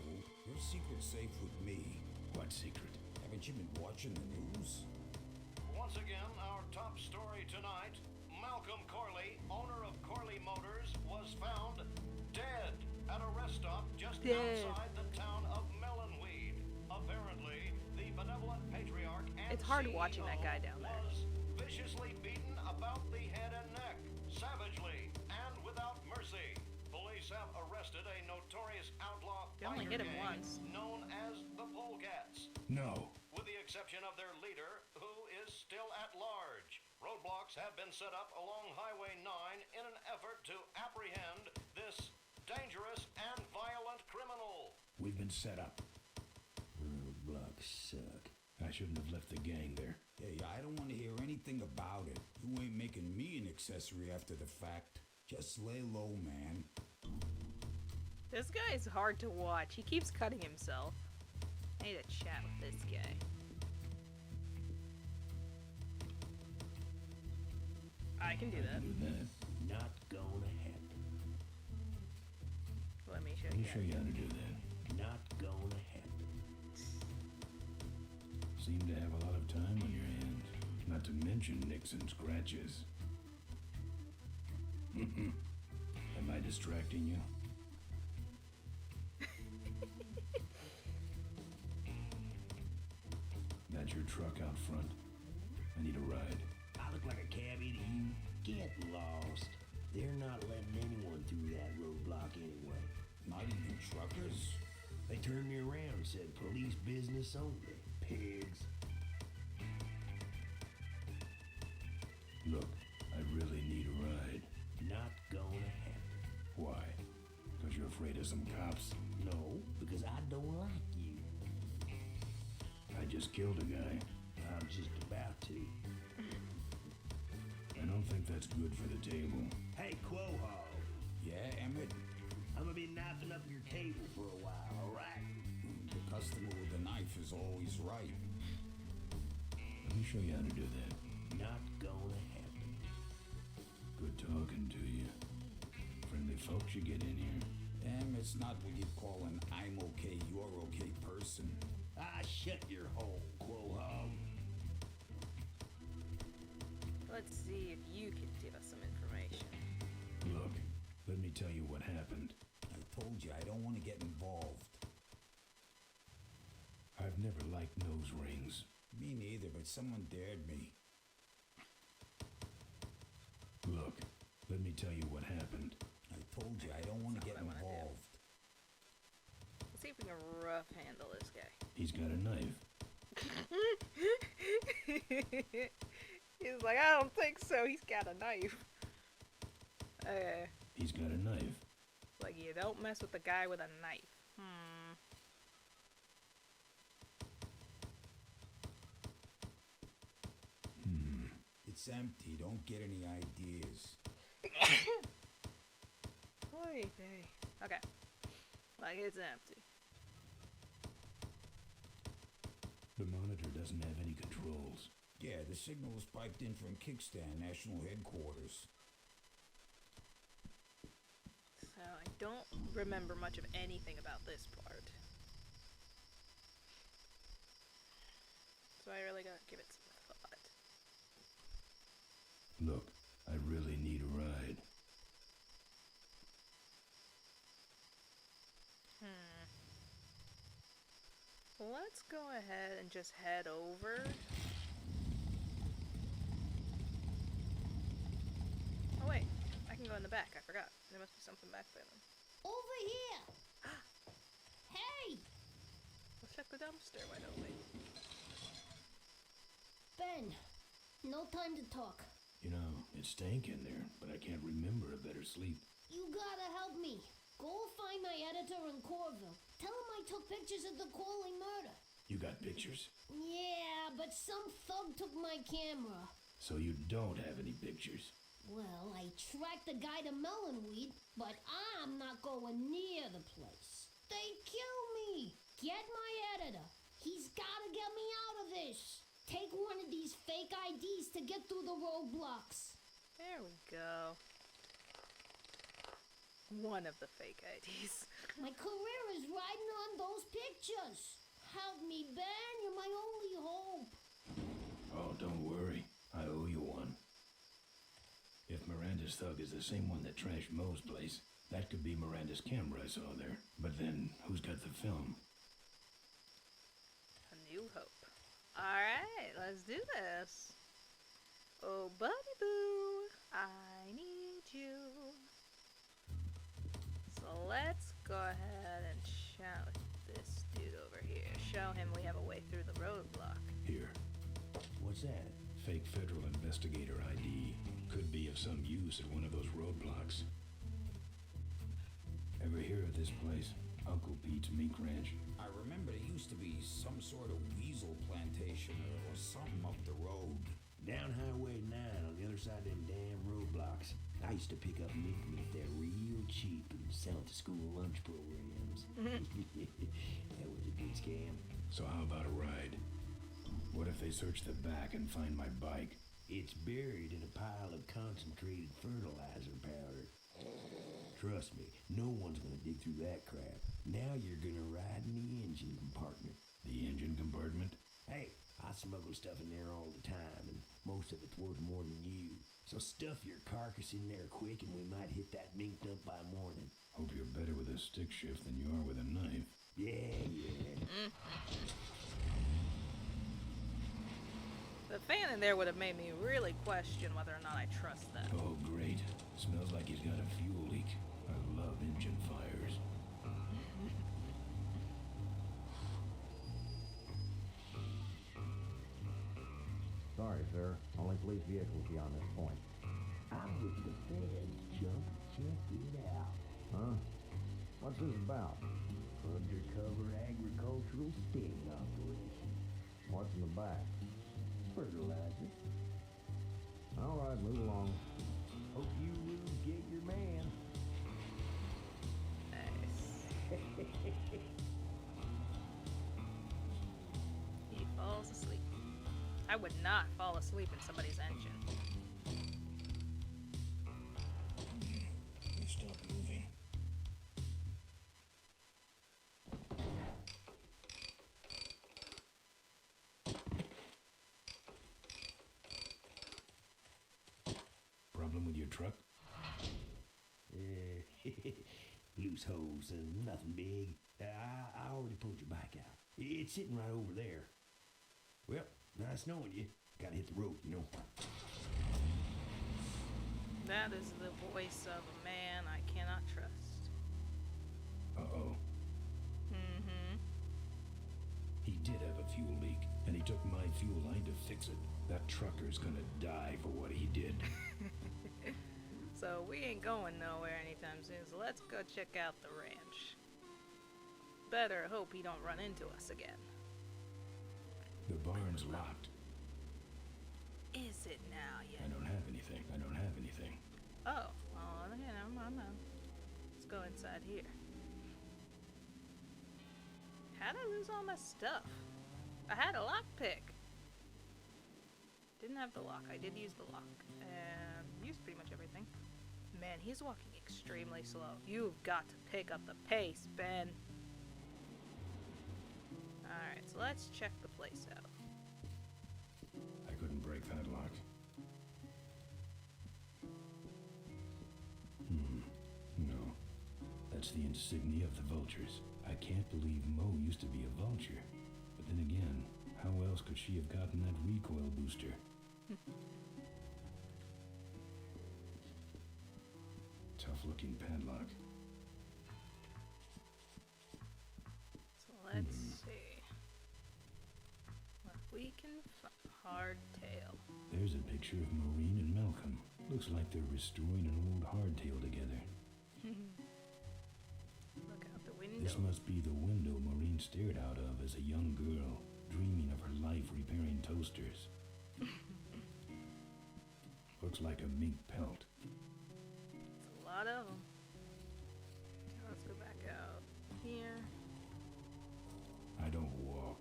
Your secret's safe with me. What secret? Haven't you been watching the news? Once again, our top story tonight, Malcolm Corley, owner of Corley Motors, was found dead at a rest stop just outside the town of Melonweed. Apparently, the benevolent patriarch and It's hard CEO watching that guy down there. was viciously beaten about the head and neck, savagely and without mercy. Police have arrested a notorious outlaw They only biker hit him gang once. known as the Polegats. No. With the exception of their leader, who is still at large. Roadblocks have been set up along Highway 9 in an effort to apprehend this dangerous and violent criminal. We've been set up. Roadblocks suck. I shouldn't have left the gang there. Hey, I don't want to hear anything about it. You ain't making me an accessory after the fact. Just lay low, man. This guy is hard to watch. He keeps cutting himself. I need to chat with this guy. I can do that. Do that. Not gonna happen. Let me show Let me you. show you how to do that. Not gonna happen. Seem to have a lot of time on your hands. Not to mention nicks and scratches. Am I distracting you? That's your truck out front. I need a ride. I look like a cabbie to you? Get lost. They're not letting anyone through that roadblock anyway. Not even truckers? They turned me around and said police business only. Pigs. Look, I really need a ride. Not gonna happen. Why? Because you're afraid of some cops? No, because I don't like you. I just killed a guy. I'm just about to. I don't think that's good for the table. Hey, Quoho. Yeah, Emmett? I'm gonna be knifing up your table for a while, alright? The customer with the knife is always right. Let me show you how to do that. Not gonna happen. Good talking to you. Friendly folks you get in here. Emmett's not what you'd call an I'm okay, you're okay person. Ah, shut your hole, Quoho. Let's see if you can give us some information. Look, let me tell you what happened. I told you, I don't want to get involved. I've never liked nose rings. Me neither, but someone dared me. Look, let me tell you what happened. I told you, I don't want to get involved. Let's see if we can rough handle this guy. He's got a knife. He's like, I don't think so. He's got a knife. Okay. He's got a knife. Like, you don't mess with the guy with a knife. It's empty, don't get any ideas. Oy vey. Okay. Like, it's empty. The monitor doesn't have any controls. Yeah, the signal was piped in from Kickstand National Headquarters. So, I don't remember much of anything about this part. So I really gotta give it some thought. Look, I really need a ride. Let's go ahead and just head over. Oh wait, I can go in the back. I forgot. There must be something back there then. Over here! Hey! Let's check the dumpster, why don't we? Ben, no time to talk. You know, it stank in there, but I can't remember a better sleep. You gotta help me. Go find my editor in Corville. Tell him I took pictures of the Corley murder. You got pictures? Yeah, but some thug took my camera. So you don't have any pictures? Well, I tracked the guy to Melonweed, but I'm not going near the place. They kill me. Get my editor. He's gotta get me out of this. Take one of these fake IDs to get through the roadblocks. There we go. One of the fake IDs. My career is riding on those pictures. Help me, Ben. You're my only hope. Oh, don't worry. I owe you one. If Miranda's thug is the same one that trashed Moe's place, that could be Miranda's camera I saw there. But then, who's got the film? A new hope. Alright, let's do this. Oh, buddy boo, I need you. So let's go ahead and shout this dude over here. Show him we have a way through the roadblock. Here. What's that? Fake federal investigator ID. Could be of some use at one of those roadblocks. Ever hear of this place? Uncle Pete's Mink Ranch? I remember there used to be some sort of weasel plantation or something up the road. Down Highway 9 on the other side of them damn roadblocks. I used to pick up mink meat there real cheap and sell it to school lunch programs. That was a good scam. So how about a ride? What if they search the back and find my bike? It's buried in a pile of concentrated fertilizer powder. Trust me, no one's gonna dig through that crap. Now you're gonna ride in the engine compartment. The engine compartment? Hey, I smuggle stuff in there all the time, and most of it's worth more than you. So So stuff your carcass in there quick and we might hit that mink dump by morning. Hope you're better with a stick shift than you are with a knife. Yeah. The fan in there would have made me really question whether or not I trust that. Oh, great. Smells like he's got a fuel leak. I love engine fires. Sorry, sir. Only police vehicles beyond this point. I'm with the feds, Chunk. Check it out. Huh? What's this about? Undercover agricultural sting operation. What's in the back? Fertilizer. All right, move along. Hope you rubes get your man. Nice. He falls asleep. I would not fall asleep in somebody's engine. Stop moving. Problem with your truck? Loose hose, nothing big. I already pulled your bike out. It's sitting right over there. Well, nice knowing you. Gotta hit the road, you know. That is the voice of a man I cannot trust. Uh-oh. Mm-hmm. He did have a fuel leak, and he took my fuel line to fix it. That trucker's gonna die for what he did. So we ain't going nowhere anytime soon, so let's go check out the ranch. Better hope he don't run into us again. The barn's locked. Is it now I yet? don't have anything. I don't have anything. Oh, well, okay, I'm let's go inside here. How'd I lose all my stuff? I had a lockpick. Didn't have the lock. I did use the lock. And used pretty much everything. Man, he's walking extremely slow. You've got to pick up the pace, Ben. Alright, so let's check the place out. I couldn't break that lock. No. That's the insignia of the vultures. I can't believe Mo used to be a vulture. But then again, how else could she have gotten that recoil booster? Tough-looking padlock. So let's see what we can find. Hardtail. There's a picture of Maureen and Malcolm. Looks like they're restoring an old hardtail together. Look out the window. This must be the window Maureen stared out of as a young girl, dreaming of her life repairing toasters. Looks like a mink pelt. It's a lot of them. Let's go back out here. I don't walk.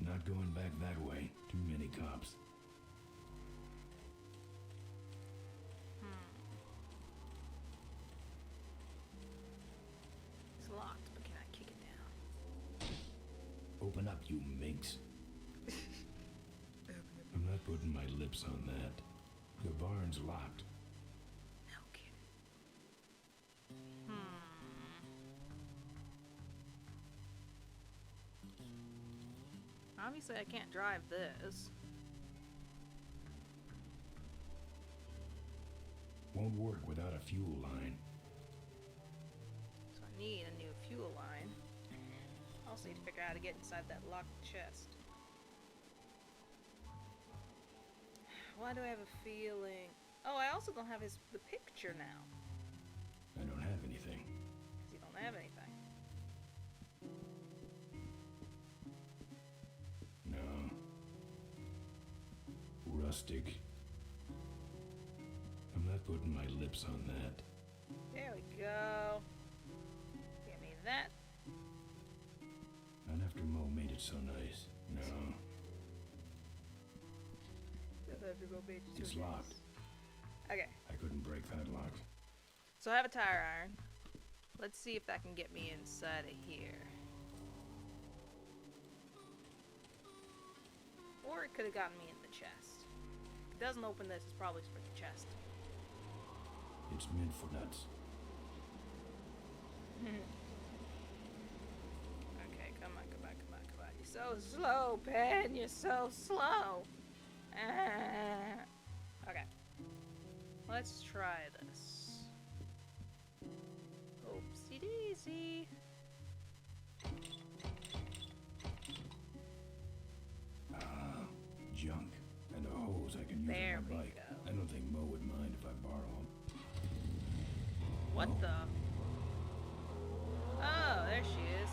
Not going back that way. Too many cops. It's locked, but can I kick it down? Open up, you minks. I'm not putting my lips on that. The barn's locked. No kidding. Obviously, I can't drive this. Won't work without a fuel line. So I need a new fuel line. I also need to figure out how to get inside that locked chest. Why do I have a feeling... Oh, I also don't have the picture now. I don't have anything. Because you don't have anything. No. Rustic. I'm not putting my lips on that. There we go. Give me that. Not after Mo made it so nice. No. It's locked. Okay. I couldn't break that lock. So I have a tire iron. Let's see if that can get me inside of here. Or it could have gotten me in the chest. doesn't open this, it's probably for the chest. It's meant for nuts. Okay, come on, come on, come on, come on. You're so slow, Ben. You're so slow. Okay. Let's try this. Oopsie daisy. Junk. And a hose I can use There on we my bike. go. I don't think Mo would mind if I borrow him. What the? Oh, there she is.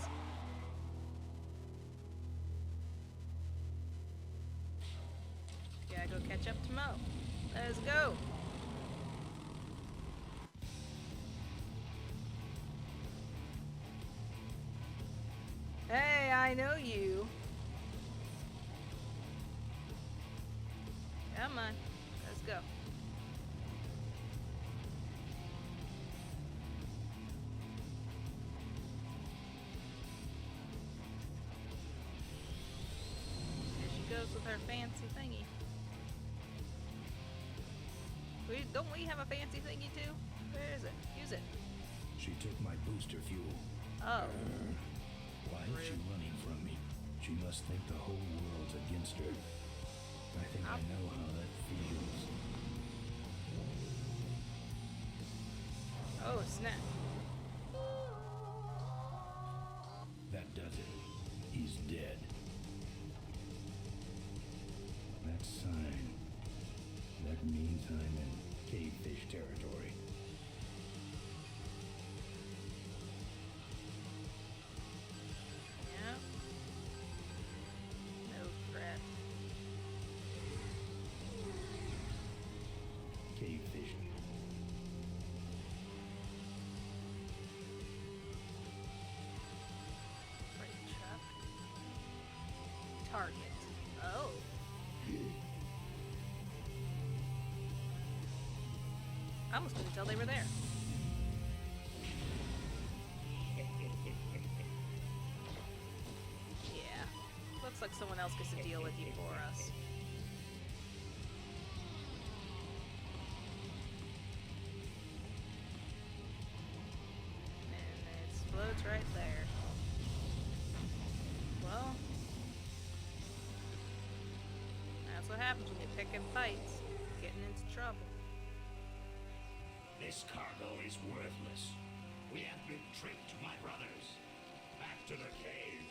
Gotta go catch up to Mo. Let's go. Hey, I know you. Come on. Let's go. There she goes with her fancy thingy. Don't we have a fancy thingy too? Where is it? Use it. She took my booster fuel. Oh. Why is she running from me? She must think the whole world's against her. I think I know how that feels. Oh, snap. That does it. He's dead. That sign. That means I'm in cavefish territory. Yeah. No threat. Cavefish. Freight truck. Target. Oh. I almost couldn't tell they were there. Yeah. Looks like someone else gets to deal with you for us. And it explodes right there. Well, that's what happens when you pick and fights. Getting into trouble. This cargo is worthless. We have been tricked, my brothers. Back to the cave.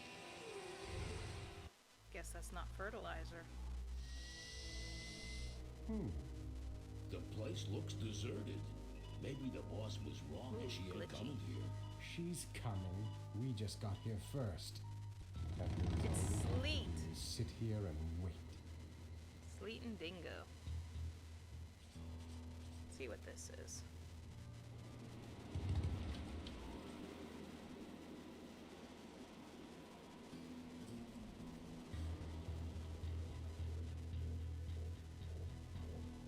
Guess that's not fertilizer. The place looks deserted. Maybe the boss was wrong as she ain't glitchy. coming here. She's coming. We just got here first. That means It's all we have to sleet. do is sit here and wait. Sleet and dingo. Let's see what this is.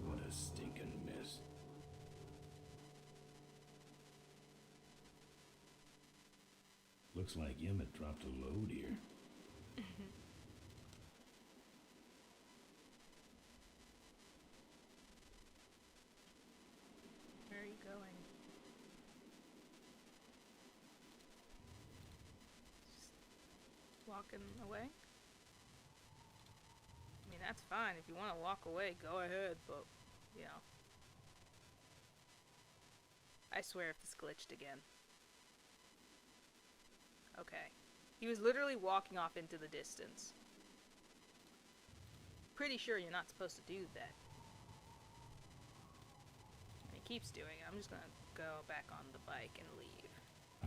What a stinking mess. Looks like Emmett dropped a load here. Where are you going? Just walking away? I mean, that's fine. If you want to walk away, go ahead, but, you know. I swear if this glitched again. Okay. He was literally walking off into the distance. Pretty sure you're not supposed to do that. And he keeps doing it. I'm just gonna go back on the bike and leave.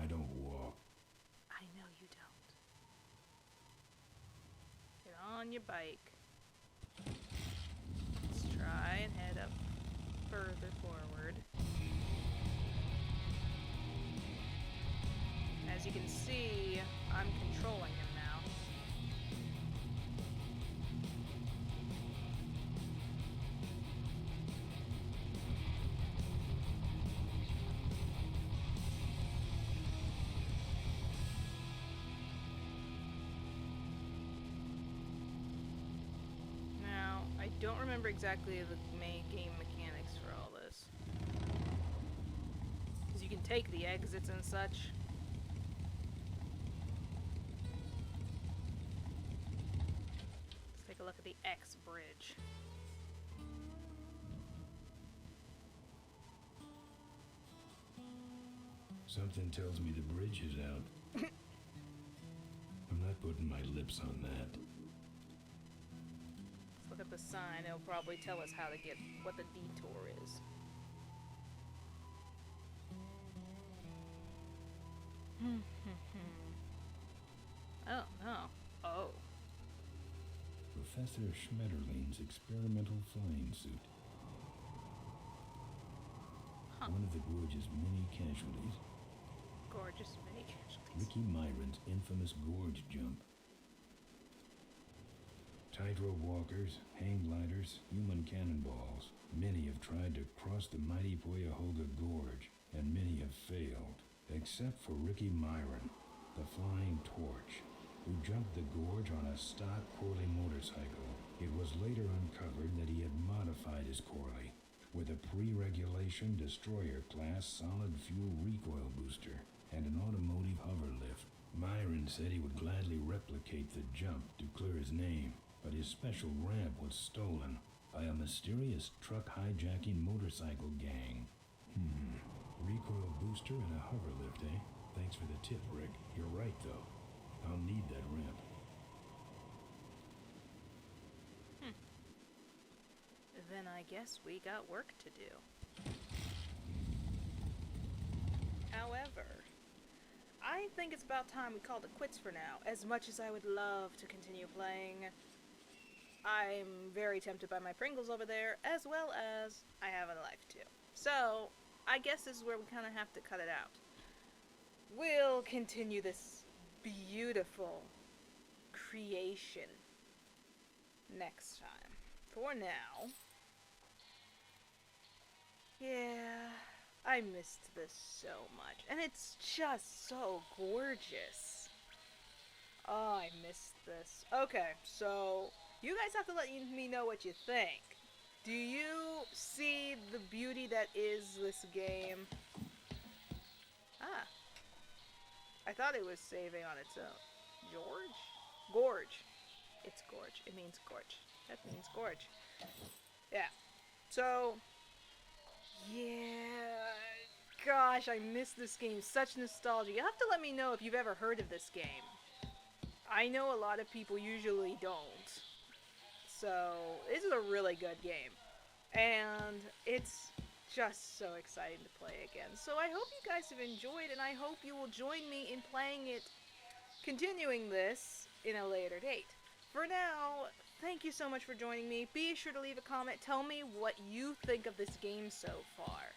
I don't walk. I know you don't. Get on your bike. Let's try and head up further forward. As you can see, I'm controlling him now. Now, I don't remember exactly the main game mechanics for all this. Because you can take the exits and such. Let's take a look at the X bridge. Something tells me the bridge is out. I'm not putting my lips on that. Let's look at the sign. It'll probably tell us how to get what the detour is. Oh, no. Oh. Professor Schmetterling's experimental flying suit. Huh. One of the gorge's many casualties. Gorgeous mini casualties. Ricky Myron's infamous gorge jump. Tightrope walkers, hang gliders, human cannonballs. Many have tried to cross the mighty Cuyahoga Gorge, and many have failed, except for Ricky Myron, the Flying Torch, who jumped the gorge on a stock Corley motorcycle. It was later uncovered that he had modified his Corley with a pre-regulation destroyer-class solid-fuel recoil booster and an automotive hover lift. Myron said he would gladly replicate the jump to clear his name, but his special ramp was stolen by a mysterious truck hijacking motorcycle gang. Recoil booster and a hover lift, eh? Thanks for the tip, Rick. You're right, though. I'll need that ramp. Then I guess we got work to do. However, I think it's about time we called it quits for now. As much as I would love to continue playing, I'm very tempted by my Pringles over there, as well as I have a life too. So, I guess this is where we kind of have to cut it out. We'll continue this beautiful creation next time. For now, yeah, I missed this so much. And it's just so gorgeous. Oh, I missed this. Okay, so you guys have to let me know what you think. Do you see the beauty that is this game? Ah. I thought it was saving on its own. Gorge. It's gorge. It means gorge. That means gorge. Yeah. So, yeah. Gosh, I miss this game. Such nostalgia. You have to let me know if you've ever heard of this game. I know a lot of people usually don't. So, this is a really good game. And it's just so exciting to play again. So I hope you guys have enjoyed, and I hope you will join me in playing it, continuing this in a later date. For now, thank you so much for joining me. Be sure to leave a comment. Tell me what you think of this game so far,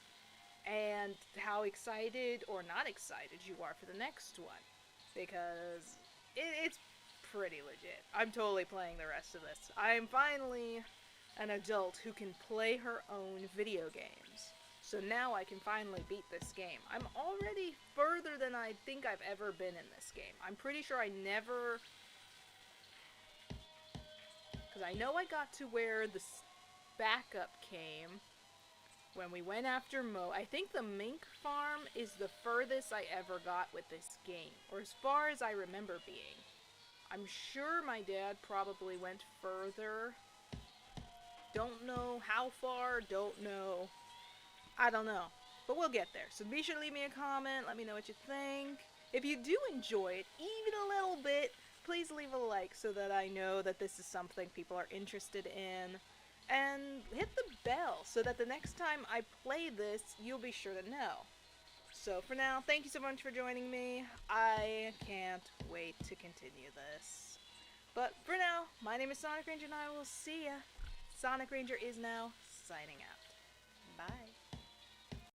and how excited or not excited you are for the next one, because it's pretty legit. I'm totally playing the rest of this. I'm finally an adult who can play her own video games. So now I can finally beat this game. I'm already further than I think I've ever been in this game. I'm pretty sure I never... Because I know I got to where the backup came when we went after Mo. I think the mink farm is the furthest I ever got with this game, or as far as I remember being. I'm sure my dad probably went further. Don't know how far, don't know. I don't know. But we'll get there. So be sure to leave me a comment, let me know what you think. If you do enjoy it, even a little bit, please leave a like so that I know that this is something people are interested in. And hit the bell so that the next time I play this, you'll be sure to know. So for now, thank you so much for joining me. I can't wait to continue this. But for now, my name is SonicRanger and I will see ya. SonicRanger is now signing out.